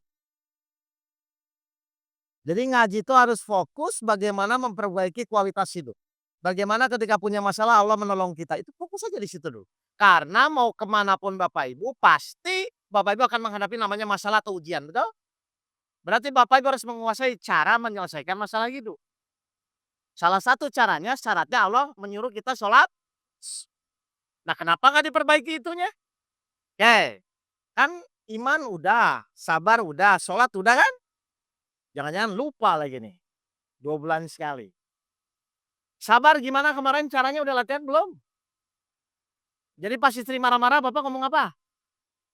jadi ngaji itu harus fokus bagaimana memperbaiki kualitas hidup. Bagaimana ketika punya masalah Allah menolong kita. Itu fokus aja di situ dulu. Karena mau kemanapun Bapak Ibu, pasti Bapak Ibu akan menghadapi namanya masalah atau ujian. Betul? Berarti Bapak Ibu harus menguasai cara menyelesaikan masalah hidup. Salah satu caranya, syaratnya Allah menyuruh kita sholat. Nah kenapa nggak diperbaiki itunya? Oke, kan iman udah, sabar udah, sholat udah kan? Jangan-jangan lupa lagi nih. 2 bulan sekali. Sabar gimana kemarin caranya udah latihan belum? Jadi pas istri marah-marah Bapak ngomong apa?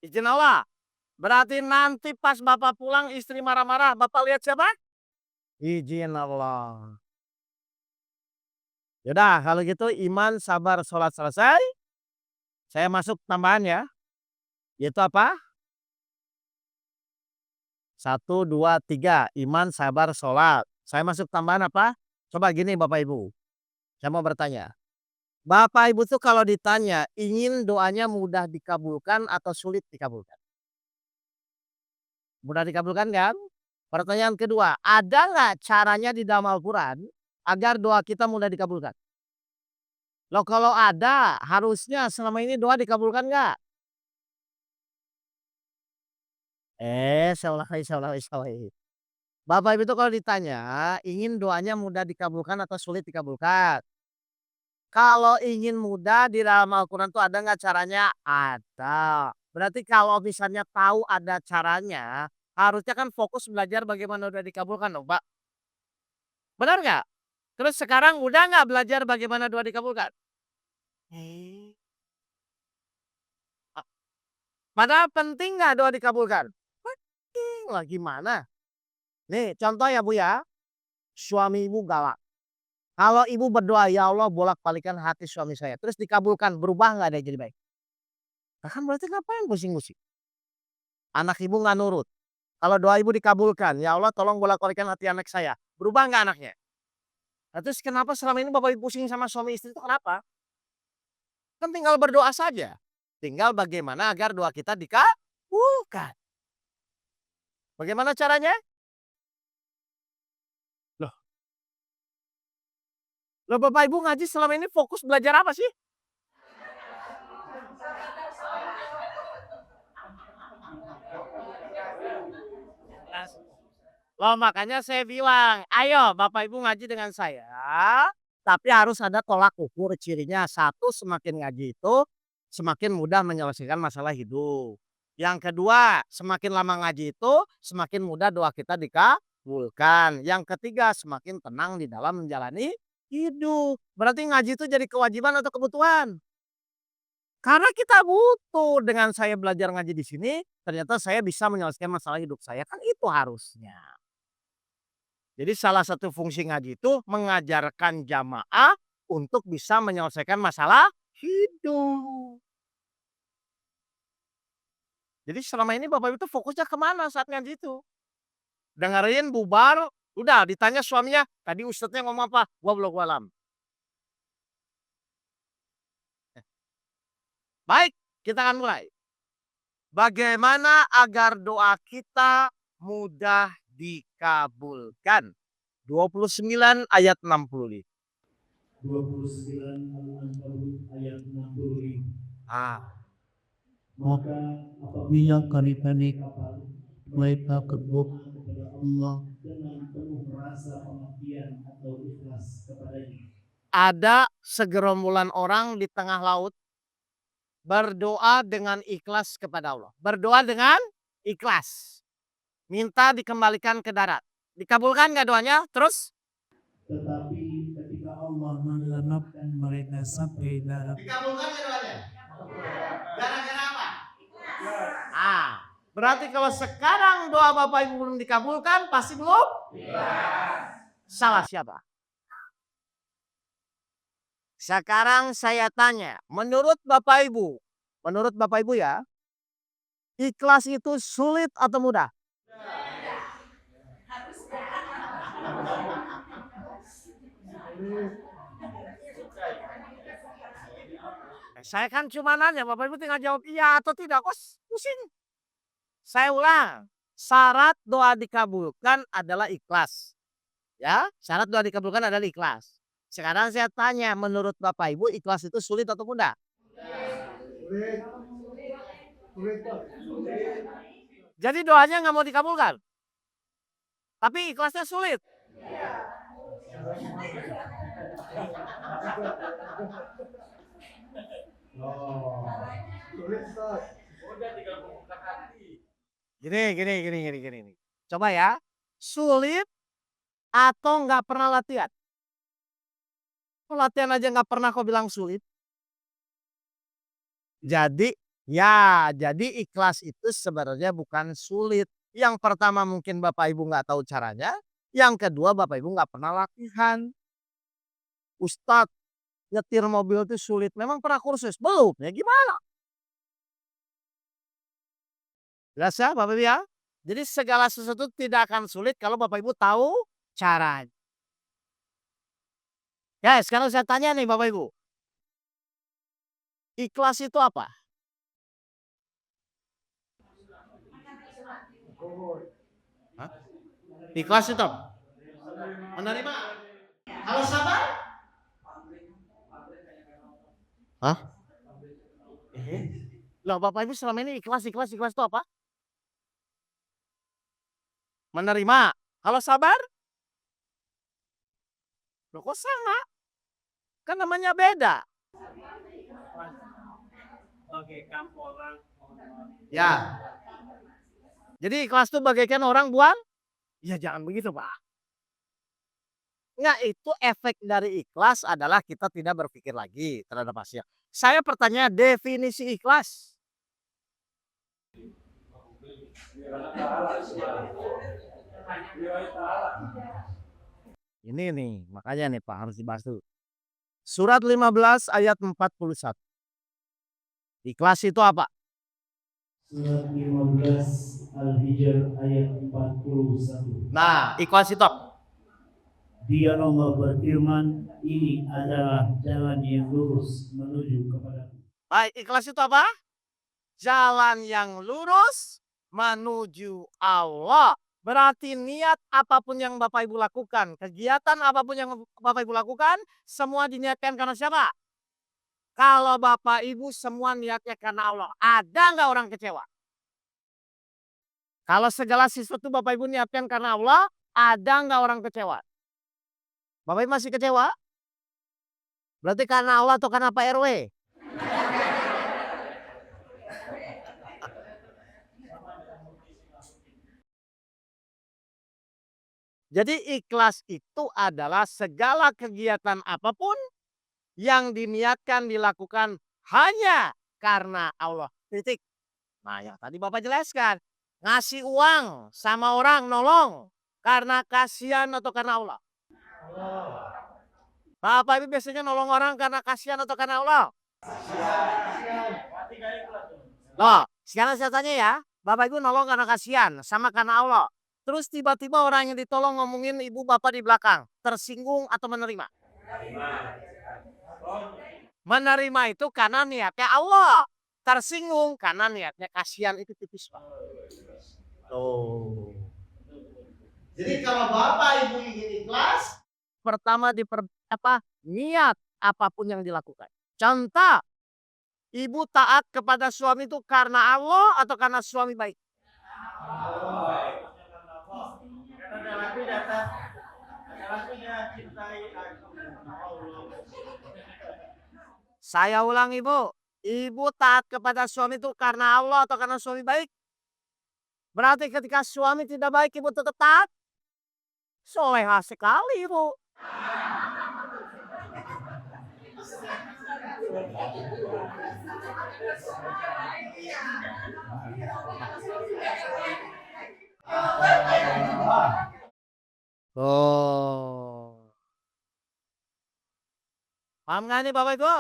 Izin Allah. Berarti nanti pas Bapak pulang istri marah-marah Bapak lihat siapa? Izin Allah. Yaudah kalau gitu iman, sabar, sholat selesai. Saya masuk tambahan ya. Yaitu apa? 1, 2, 3. Iman, sabar, sholat. Saya masuk tambahan apa? Coba gini Bapak Ibu. Saya mau bertanya. Bapak Ibu tuh kalau ditanya ingin doanya mudah dikabulkan atau sulit dikabulkan? Mudah dikabulkan kan? Pertanyaan kedua, ada nggak caranya di dalam Al-Quran agar doa kita mudah dikabulkan? Loh kalau ada, harusnya selama ini doa dikabulkan nggak? Seolah. Bapak Ibu itu kalau ditanya, ingin doanya mudah dikabulkan atau sulit dikabulkan? Kalau ingin mudah di dalam Al-Quran itu ada nggak caranya? Ada. Berarti kalau misalnya tahu ada caranya, Harusnya kan fokus belajar bagaimana udah dikabulkan dong, Pak. Benar nggak? Terus sekarang udah nggak belajar bagaimana doa dikabulkan? Eh. A Padahal penting nggak doa dikabulkan? Penting lah, gimana? Nih contoh ya Bu ya, suami Ibu galak. Kalau Ibu berdoa, "Ya Allah bolak-balikan hati suami saya," terus dikabulkan, berubah nggak dia jadi baik? Lah kan berarti ngapain pusing-pusing? Anak Ibu nggak nurut. Kalau doa Ibu dikabulkan, "Ya Allah tolong bolak-balikan hati anak saya," berubah nggak anaknya? Nah terus kenapa selama ini Bapak Ibu pusing sama suami istri itu kenapa? Kan tinggal berdoa saja. Tinggal bagaimana agar doa kita dikabulkan. Bagaimana caranya? Loh loh Bapak Ibu ngaji selama ini fokus belajar apa sih? Loh makanya saya bilang, ayo Bapak Ibu ngaji dengan saya, tapi harus ada tolak ukur cirinya. Satu, semakin ngaji itu semakin mudah menyelesaikan masalah hidup. Yang kedua, semakin lama ngaji itu semakin mudah doa kita dikabulkan. Yang ketiga, semakin tenang di dalam menjalani hidup. Berarti ngaji itu jadi kewajiban atau kebutuhan? Karena kita butuh. Dengan saya belajar ngaji di sini, ternyata saya bisa menyelesaikan masalah hidup saya. Kan itu harusnya. Jadi salah satu fungsi ngaji itu mengajarkan jamaah untuk bisa menyelesaikan masalah hidup. Jadi selama ini Bapak Ibu itu fokusnya kemana saat ngaji itu? Dengerin, bubar, udah ditanya suaminya, tadi ustadznya ngomong apa? Wallahu alam. Baik, kita akan mulai. Bagaimana agar doa kita mudah dikabulkan? 29 ayat 65. 29 Al-Ankabut ayat 65. Ah, Maka apabila kami naik kapal, mereka berdoa kepada Allah dengan penuh rasa pengabdian atau ikhlas kepadanya. ada segerombolan orang di tengah laut berdoa dengan ikhlas kepada Allah. Berdoa dengan ikhlas. Minta dikembalikan ke darat. Dikabulkan nggak doanya? Terus? Tetapi ketika Allah menyelamatkan mereka sampai darat, Dikabulkan nggak doanya? Gara-gara apa? Ah, berarti kalau sekarang doa Bapak Ibu belum dikabulkan, pasti belum? Salah siapa? Sekarang saya tanya, menurut Bapak Ibu ya, ikhlas itu sulit atau mudah? Saya kan cuma nanya, Bapak Ibu tinggal jawab iya atau tidak. Kok pusing? Saya ulang, syarat doa dikabulkan adalah ikhlas. Ya, syarat doa dikabulkan adalah ikhlas. Sekarang saya tanya, menurut Bapak Ibu ikhlas itu sulit atau mudah? Jadi doanya nggak mau dikabulkan, tapi ikhlasnya sulit. Gini. Coba ya, sulit atau nggak pernah latihan? Kok latihan aja nggak pernah kok bilang sulit? Jadi ikhlas itu sebenarnya bukan sulit. Yang pertama mungkin Bapak Ibu nggak tahu caranya. Yang kedua Bapak Ibu nggak pernah latihan. Ustadz, nyetir mobil itu sulit. Memang pernah kursus? Belum. Ya gimana? Jelas ya Bapak Ibu ya? Jadi segala sesuatu tidak akan sulit kalau Bapak Ibu tahu caranya. Ya sekarang saya tanya nih Bapak Ibu. Ikhlas itu apa? Hah? Ikhlas itu apa? Menerima. Kalau sabar? Hah? Loh Bapak Ibu selama ini ikhlas itu apa? Menerima. Kalau sabar? Loh kok sama? Kan namanya beda. Ya. Jadi ikhlas itu bagaikan orang buang? Ya jangan begitu Pak. Enggak, itu efek dari ikhlas adalah kita tidak berpikir lagi terhadap hasil. Saya pertanyaan definisi ikhlas. Ini nih, makanya nih Pak harus dibahas dulu. Surat 15 ayat 41. Ikhlas itu apa? Surat 15 Al-Hijr ayat 41. Nah, ikhlas itu apa? Dia Allah berfirman, ini adalah jalan yang lurus menuju kepada. Baik, ikhlas itu apa? Jalan yang lurus menuju Allah. Berarti niat apapun yang Bapak Ibu lakukan, kegiatan apapun yang Bapak Ibu lakukan, semua diniatkan karena siapa? Kalau Bapak Ibu semua niatnya karena Allah, ada nggak orang kecewa? Kalau segala sesuatu Bapak Ibu niatkan karena Allah, ada nggak orang kecewa? Bapak Ibu masih kecewa? Berarti karena Allah atau karena Pak RW? Jadi ikhlas itu adalah segala kegiatan apapun yang diniatkan dilakukan hanya karena Allah. Titik. Nah, yang tadi Bapak jelaskan. Ngasih uang sama orang nolong karena kasihan atau karena Allah. Bapak Ibu biasanya nolong orang karena kasihan atau karena Allah? Loh, sekarang saya tanya ya. Bapak Ibu nolong karena kasihan sama karena Allah. Terus tiba-tiba orang yang ditolong ngomongin ibu bapak di belakang. Tersinggung atau menerima? Menerima itu karena niatnya Allah. Tersinggung karena niatnya kasihan, itu tipis Pak. Oh. Jadi kalau Bapak Ibu ingin ikhlas, pertama niat apapun yang dilakukan. Contoh, ibu taat kepada suami itu karena Allah atau karena suami baik? Saya ulang Ibu. Ibu taat kepada suami itu karena Allah atau karena suami baik? Berarti ketika suami tidak baik Ibu tetap taat? Soleha sekali Ibu. Oh. Paham nggak nih Bapak Ibu?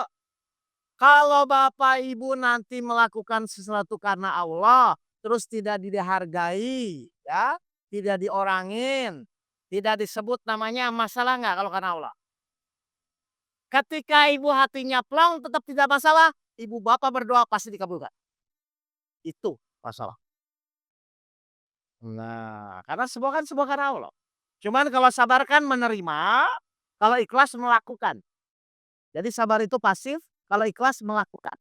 Kalau Bapak Ibu nanti melakukan sesuatu karena Allah, terus tidak dihargai, ya, tidak diorangin, tidak disebut namanya, masalah nggak kalau karena Allah? Ketika ibu hatinya plong tetap tidak masalah, ibu bapak berdoa pasti dikabulkan. Itu masalah. Nah, karena semua kan semua karena Allah. Cuman kalau sabar kan menerima, kalau ikhlas melakukan. Jadi sabar itu pasif, kalau ikhlas melakukan.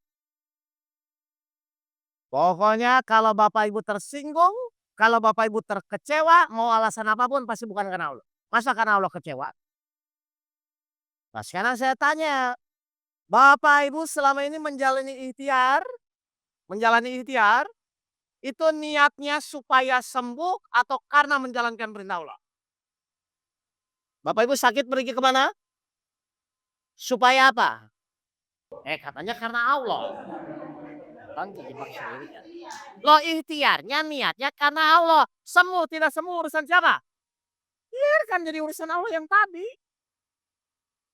Pokoknya kalau Bapak Ibu tersinggung, kalau Bapak Ibu terkecewa, mau alasan apapun pasti bukan karena Allah. Masa karena Allah kecewa? Nah sekarang saya tanya, Bapak Ibu selama ini menjalani ikhtiar, itu niatnya supaya sembuh atau karena menjalankan perintah Allah? Bapak Ibu sakit pergi kemana? Supaya apa? Katanya karena Allah. Kan terjebak sendiri kan. Loh ikhtiarnya niatnya karena Allah. Sembuh tidak sembuh urusan siapa? Biarkan jadi urusan Allah yang tadi.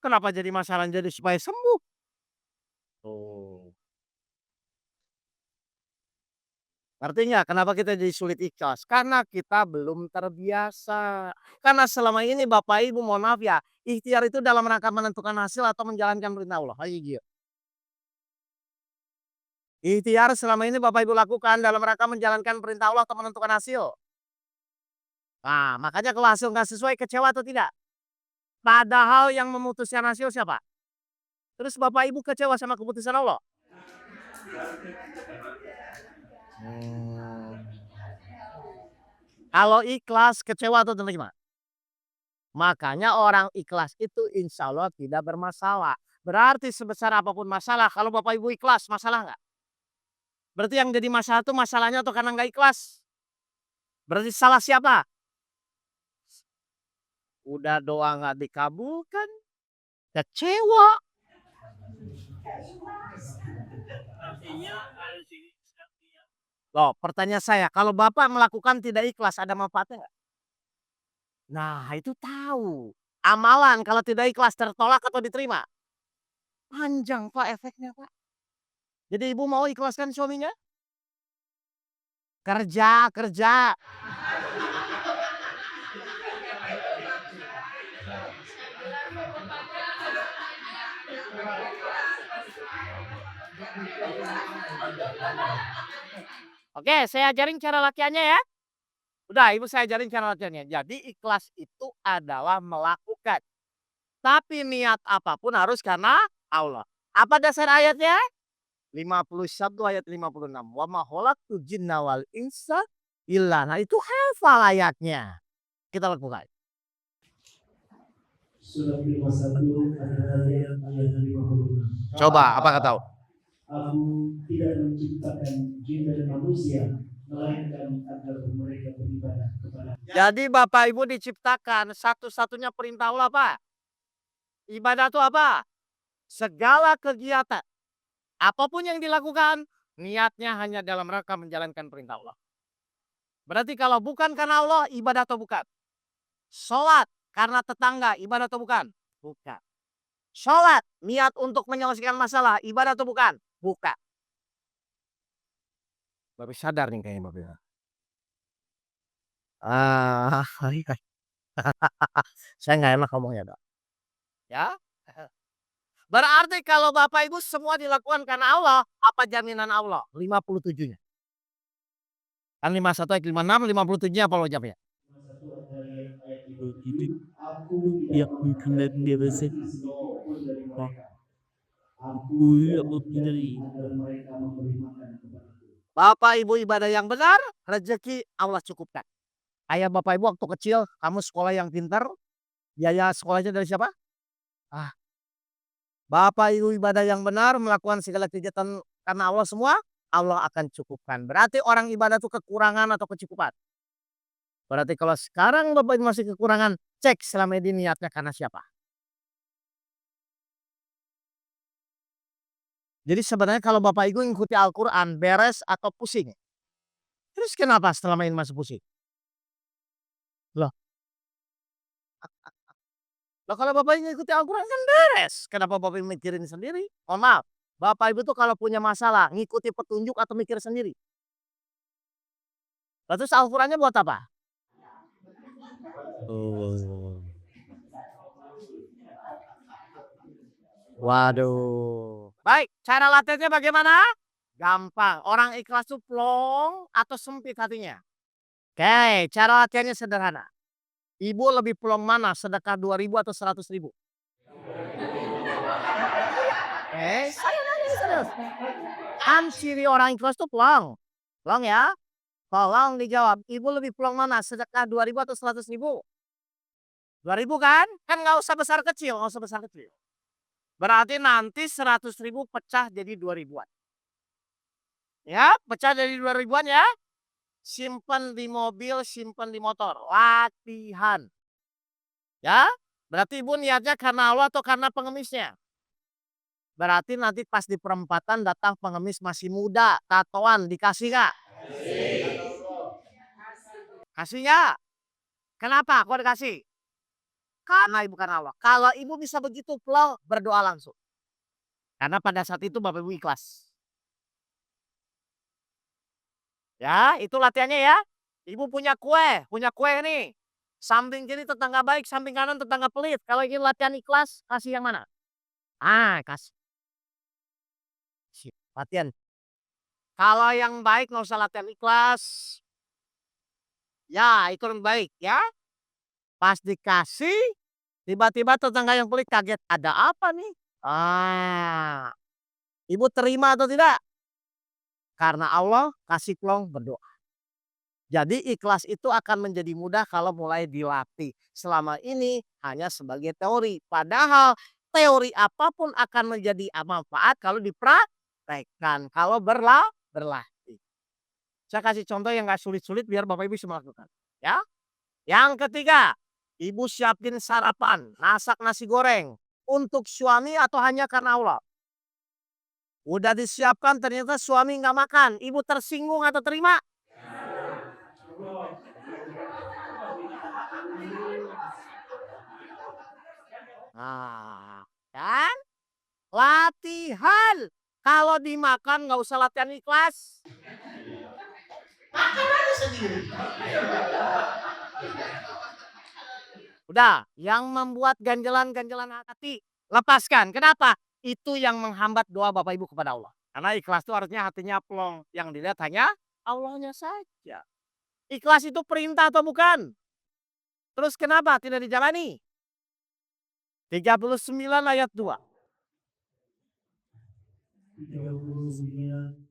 Kenapa jadi masalah jadi supaya sembuh? Oh. Artinya kenapa kita jadi sulit ikhlas? Karena kita belum terbiasa. Karena selama ini Bapak Ibu mohon maaf ya, ikhtiar itu dalam rangka menentukan hasil atau menjalankan perintah Allah. Ayo. Ikhtiar selama ini Bapak Ibu lakukan dalam rangka menjalankan perintah Allah atau menentukan hasil. Nah, makanya kalau hasil nggak sesuai kecewa atau tidak? Padahal yang memutuskan hasil siapa? Terus Bapak Ibu kecewa sama keputusan Allah? Kalau ikhlas kecewa atau terima? Makanya orang ikhlas itu insya Allah tidak bermasalah. Berarti sebesar apapun masalah, kalau Bapak Ibu ikhlas, masalah nggak? Berarti yang jadi masalah itu masalahnya atau karena nggak ikhlas? Berarti salah siapa? Udah doa nggak dikabulkan, kecewa. Loh, pertanyaan saya, kalau Bapak melakukan tidak ikhlas, ada manfaatnya nggak? Nah, itu tahu. Amalan kalau tidak ikhlas tertolak atau diterima? Panjang Pak efeknya Pak. Jadi ibu mau ikhlaskan suaminya? Kerja, kerja. Oke, saya ajarin cara latihannya ya. Udah, ibu saya ajarin cara latihannya. Jadi ikhlas itu adalah melakukan. Tapi niat apapun harus karena Allah. Apa dasar ayatnya? 51 ayat 56. Wa ma khalaqtul jinna wal insa illa. Nah, itu hafal ayatnya. Kita lakukan. Surat 51 ayat 56. Coba, apa kata tahu? Aku tidak menciptakan jin dan manusia melainkan agar mereka beribadah kepada. Jadi Bapak Ibu diciptakan satu-satunya perintah Allah apa? Ibadah itu apa? Segala kegiatan. Apapun yang dilakukan, niatnya hanya dalam rangka menjalankan perintah Allah. Berarti kalau bukan karena Allah, ibadah atau bukan? Sholat karena tetangga, ibadah atau bukan? Bukan. Sholat, niat untuk menyelesaikan masalah, ibadah atau bukan? Bukan. Bapak sadar nih kayaknya Bapak. Iya. Saya nggak enak ngomongnya dok. Ya. Berarti kalau Bapak Ibu semua dilakukan karena Allah, apa jaminan Allah? 57-nya. Kan 51 ayat 56, 57-nya apa lo jawabnya? Aku tidak mengenal dia agar mereka memberi makan kepadaku. Bapak Ibu ibadah yang benar, rezeki Allah cukupkan. Ayah Bapak Ibu waktu kecil, kamu sekolah yang pintar, biaya sekolahnya dari siapa? Ah, Bapak Ibu ibadah yang benar, melakukan segala kegiatan karena Allah semua, Allah akan cukupkan. Berarti orang ibadah itu kekurangan atau kecukupan. Berarti kalau sekarang Bapak Ibu masih kekurangan, cek selama ini niatnya karena siapa. Jadi sebenarnya kalau Bapak Ibu mengikuti Al-Quran, beres atau pusing. Terus kenapa selama ini masih pusing? Loh, kalau Bapak Ibu mengikuti Al-Quran kan beres. Kenapa Bapak Ibu mikirin sendiri? Mohon maaf, Bapak Ibu tuh kalau punya masalah, ngikuti petunjuk atau mikir sendiri? Terus Al-Qurannya buat apa? Oh. Waduh. Baik, cara latihannya bagaimana? Gampang. Orang ikhlas tuh plong atau sempit hatinya. Oke, cara latihannya sederhana. Ibu lebih plong mana? Sedekah 2.000 atau 100.000? Saya nanya serius. Kan ciri orang ikhlas tuh plong. Plong ya. Tolong dijawab. Ibu lebih plong mana? Sedekah 2.000 atau 100.000? 2.000 kan? Kan nggak usah besar kecil, nggak usah besar kecil. Berarti nanti 100.000 pecah jadi 2.000-an. Ya, pecah jadi 2.000-an ya. Simpan di mobil, simpan di motor. Latihan. Ya, berarti ibu niatnya karena Allah atau karena pengemisnya? Berarti nanti pas di perempatan datang pengemis masih muda, tatoan, dikasih nggak? Kasih nggak? Kenapa? Kok dikasih? Karena ibu karena Allah. Kalau ibu bisa begitu flow, berdoa langsung. Karena pada saat itu Bapak Ibu ikhlas. Ya, itu latihannya ya. Ibu punya kue nih. Samping kiri tetangga baik, samping kanan tetangga pelit. Kalau ingin latihan ikhlas, kasih yang mana? Kasih. Latihan. Kalau yang baik nggak usah latihan ikhlas. Ya, itu yang baik ya. Pas dikasih, tiba-tiba tetangga yang pelit kaget. Ada apa nih? Ibu terima atau tidak? Karena Allah kasih plong berdoa. Jadi ikhlas itu akan menjadi mudah kalau mulai dilatih. Selama ini hanya sebagai teori. Padahal teori apapun akan menjadi manfaat kalau dipraktekkan. Kalau berlatih. Saya kasih contoh yang nggak sulit-sulit biar Bapak Ibu bisa melakukan. Ya. Yang ketiga, ibu siapin sarapan, masak nasi goreng untuk suami atau hanya karena Allah. Udah disiapkan ternyata suami nggak makan, ibu tersinggung atau terima? Nah, kan? Latihan. Kalau dimakan nggak usah latihan ikhlas. Makan aja sendiri. Udah, yang membuat ganjalan-ganjalan hati, lepaskan. Kenapa? Itu yang menghambat doa Bapak Ibu kepada Allah. Karena ikhlas itu artinya hatinya plong. Yang dilihat hanya Allahnya saja. Ikhlas itu perintah atau bukan? Terus kenapa tidak dijalani? 39 ayat 2. 39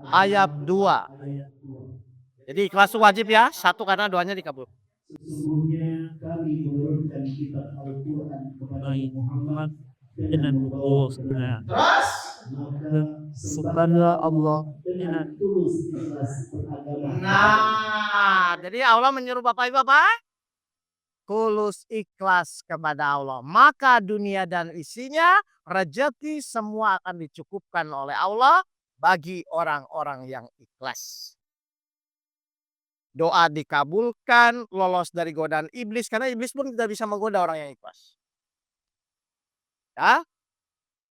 Ayat 2. ayat 2. Jadi ikhlas itu wajib ya. Satu, karena doanya dikabul. Sesungguhnya kami menurunkan kitab Al-Quran kepada Muhammad dengan tulus benar. Terus? Maka sembahlah Allah dengan tulus ikhlas beragama. Nah, jadi Allah menyuruh Bapak Ibu apa? Tulus ikhlas kepada Allah. Maka dunia dan isinya, rezeki semua akan dicukupkan oleh Allah bagi orang-orang yang ikhlas. Doa dikabulkan, lolos dari godaan iblis. Karena iblis pun tidak bisa menggoda orang yang ikhlas. Ya?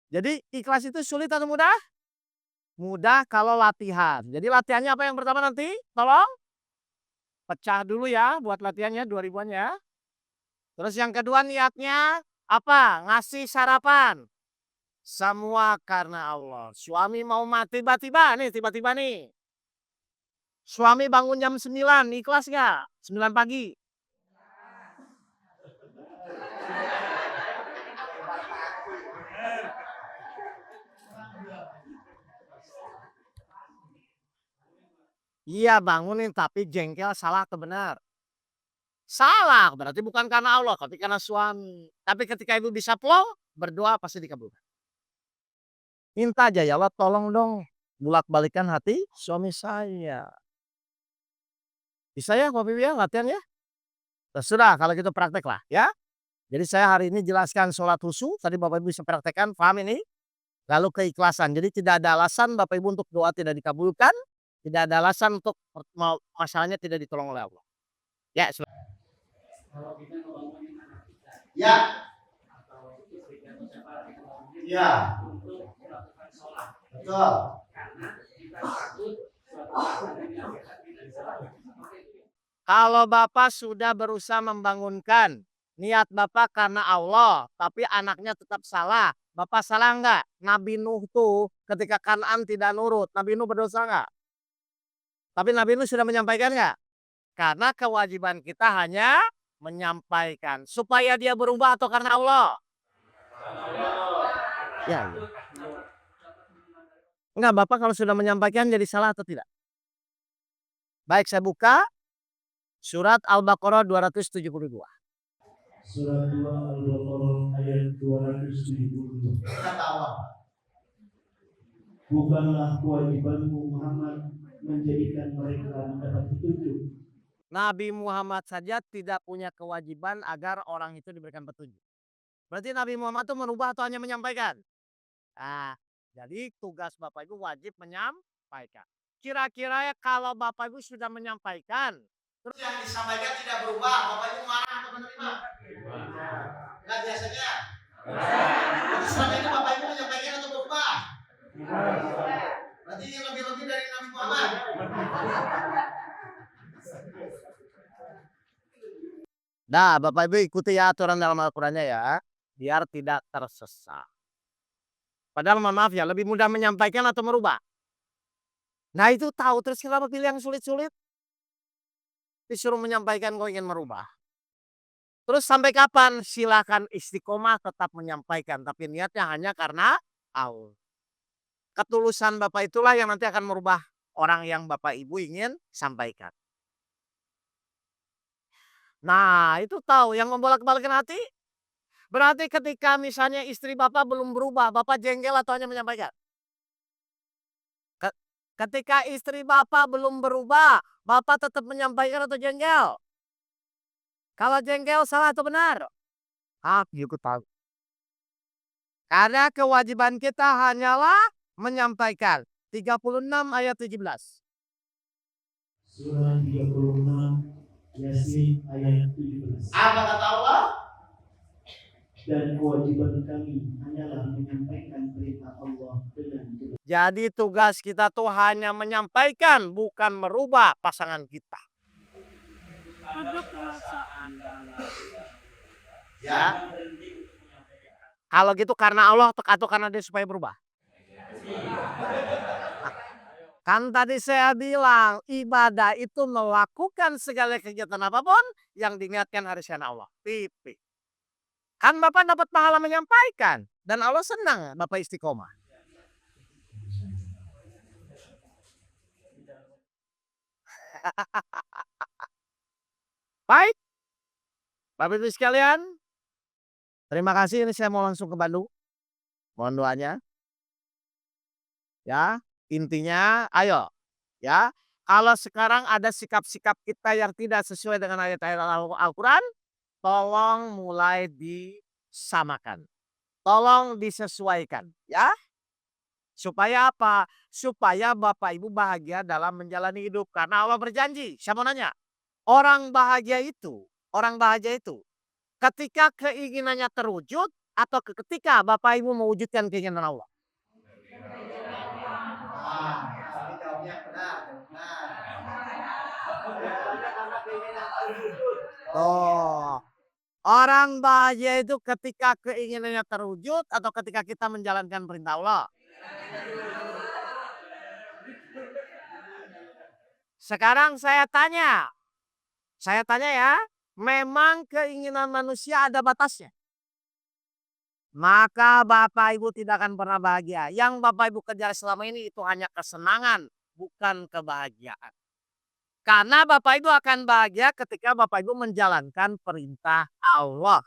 Jadi ikhlas itu sulit atau mudah? Mudah kalau latihan. Jadi latihannya apa yang pertama nanti? Tolong pecah dulu ya buat latihannya 2000-an ya. Terus yang kedua niatnya apa? Ngasih sarapan. Semua karena Allah. Suami mau mati tiba-tiba nih. Suami bangun jam 9, ikhlas gak? 9 pagi. Iya bangunin tapi jengkel salah atau benar? Salah, berarti bukan karena Allah, tapi karena suami. Tapi ketika ibu bisa plong, berdoa pasti dikabulkan. Minta aja ya Allah tolong dong bulak-balikan hati suami saya. Bisa ya Bapak Ibu ya latihan ya? Terserah kalau gitu praktek lah ya. Jadi saya hari ini jelaskan sholat khusyuk, tadi Bapak Ibu bisa praktekkan, paham ini? Lalu keikhlasan, jadi tidak ada alasan Bapak Ibu untuk doa tidak dikabulkan, tidak ada alasan untuk masalahnya tidak ditolong oleh Allah. Ya, ya. Ya. Betul. Kalau Bapak sudah berusaha membangunkan, niat Bapak karena Allah, tapi anaknya tetap salah. Bapak salah enggak? Nabi Nuh tuh ketika Kan'an tidak nurut, Nabi Nuh berdosa enggak? Tapi Nabi Nuh sudah menyampaikan enggak? Karena kewajiban kita hanya menyampaikan. Supaya dia berubah atau karena Allah? Ya, ya. Enggak, Bapak kalau sudah menyampaikan jadi salah atau tidak? Baik, saya buka surat Al-Baqarah 272. Surat 2 Al-Baqarah ayat 272. Bukanlah kewajibanmu Muhammad menjadikan mereka mendapat petunjuk. Nabi Muhammad saja tidak punya kewajiban agar orang itu diberikan petunjuk. Berarti Nabi Muhammad itu merubah atau hanya menyampaikan? Nah, jadi tugas Bapak Ibu wajib menyampaikan. Kira-kira ya kalau Bapak Ibu sudah menyampaikan, terus yang disampaikan tidak berubah, Bapak Ibu marah atau menerima? Enggak biasanya. Jadi selama ini Bapak Ibu menyampaikan atau berubah? Berarti ini lebih-lebih dari Nabi Muhammad. Nah, Bapak Ibu ikuti ya aturan dalam Al-Qurannya ya, biar tidak tersesat. Padahal mohon maaf ya, lebih mudah menyampaikan atau merubah. Nah itu tahu, terus kenapa pilih yang sulit-sulit? Disuruh menyampaikan kau ingin merubah. Terus sampai kapan? Silakan istiqomah tetap menyampaikan, tapi niatnya hanya karena Allah. Ketulusan Bapak itulah yang nanti akan merubah orang yang Bapak Ibu ingin sampaikan. Nah itu tahu, yang membolak-balikan hati. Berarti ketika misalnya istri Bapak belum berubah, Bapak jengkel atau hanya menyampaikan? Ketika istri Bapak belum berubah, Bapak tetap menyampaikan atau jengkel? Kalau jengkel salah atau benar? Aku tahu. Karena kewajiban kita hanyalah menyampaikan. 36 ayat 17. Surah 36 Yasin ayat 17. Apa kata Allah? Dan kewajiban kami hanyalah menyampaikan perintah Allah dengan jelas. Jadi tugas kita tuh hanya menyampaikan, bukan merubah pasangan kita. Ya. Kalau gitu karena Allah atau karena dia supaya berubah? Kan tadi saya bilang ibadah itu melakukan segala kegiatan apapun yang diingatkan harusnya Allah. Pipi. Kan Bapak dapat pahala menyampaikan. Dan Allah senang Bapak istiqomah. Baik. Bapak Ibu sekalian. Terima kasih. Ini saya mau langsung ke Bandung. Mohon doanya. Ya. Intinya ayo. Ya. Kalau sekarang ada sikap-sikap kita yang tidak sesuai dengan ayat-ayat Al-Quran. Tolong mulai disamakan. Tolong disesuaikan. Ya. Supaya apa? Supaya Bapak Ibu bahagia dalam menjalani hidup. Karena Allah berjanji. Saya mau nanya. Orang bahagia itu ketika keinginannya terwujud atau ketika Bapak Ibu mewujudkan keinginan Allah? Oh, orang bahagia itu ketika keinginannya terwujud atau ketika kita menjalankan perintah Allah? Sekarang saya tanya ya, memang keinginan manusia ada batasnya. Maka Bapak Ibu tidak akan pernah bahagia. Yang Bapak Ibu kejar selama ini itu hanya kesenangan, bukan kebahagiaan. Karena Bapak Ibu akan bahagia ketika Bapak Ibu menjalankan perintah Allah.